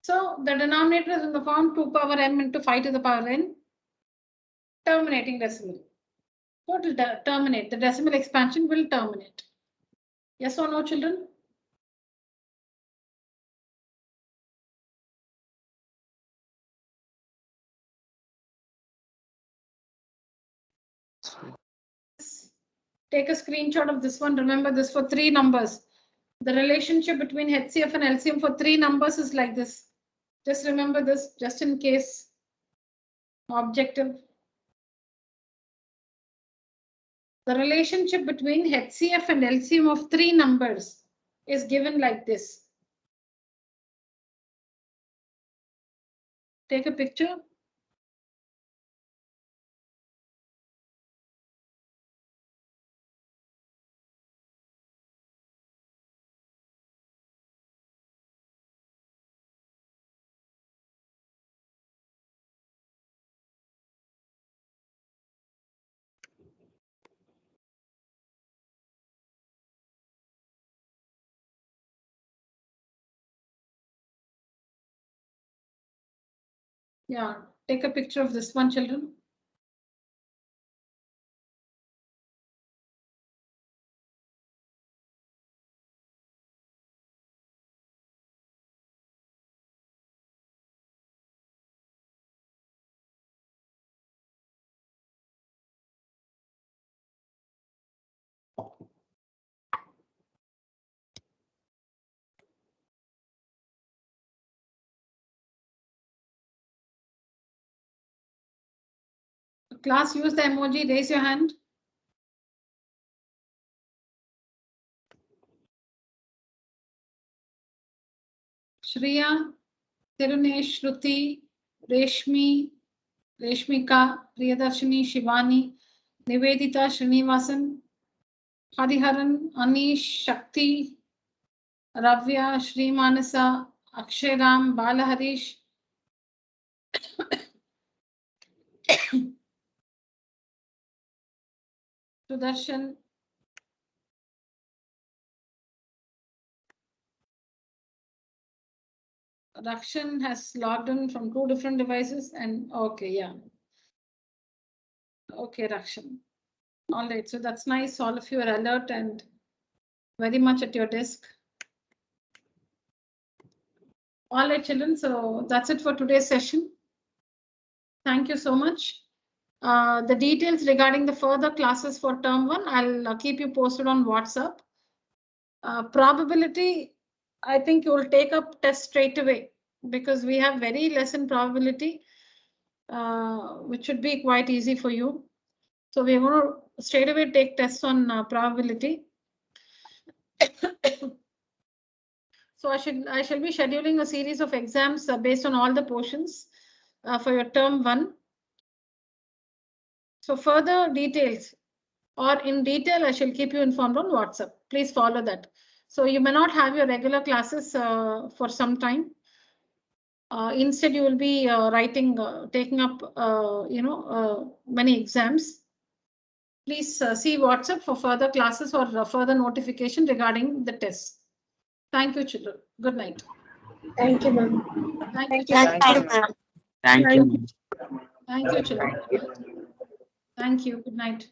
So the denominator is in the form 2 power m into 5 to the power n, terminating decimal. So it will terminate. The decimal expansion will terminate. Yes or no, children? Take a screenshot of this one. Remember this for 3 numbers. The relationship between HCF and LCM for 3 numbers is like this. Just remember this, just in case. Objective. The relationship between HCF and LCM of 3 numbers is given like this. Take a picture. Yeah, take a picture of this one, children. Class, use the emoji, raise your hand. Shriya, Tirunesh, Shruti, Reshmi, Reshmika, Priyadarshini, Shivani, Nivedita, Srinivasan, Hariharan, Anish, Shakti, Ravya, Shri Manasa, Akshay-Ram, Balaharish, Sudarshan, Rakshan has logged in from 2 different devices and okay, yeah. Okay, Rakshan. All right, so that's nice. All of you are alert and very much at your desk. All right, children. So that's it for today's session. Thank you so much. The details regarding the further classes for term 1, I'll keep you posted on WhatsApp. Probability, I think you will take up test straight away because we have very less in probability, which should be quite easy for you. So we're going to straight away take tests on probability. So I shall be scheduling a series of exams based on all the portions for your term 1. So further details or in detail, I shall keep you informed on WhatsApp. Please follow that. So you may not have your regular classes for some time. Instead, you will be taking up, many exams. Please see WhatsApp for further classes or further notification regarding the test. Thank you, children. Good night. Thank you, ma'am. Thank you, Thank children. you, ma'am. Thank you. Thank you, children. Thank you. Good night.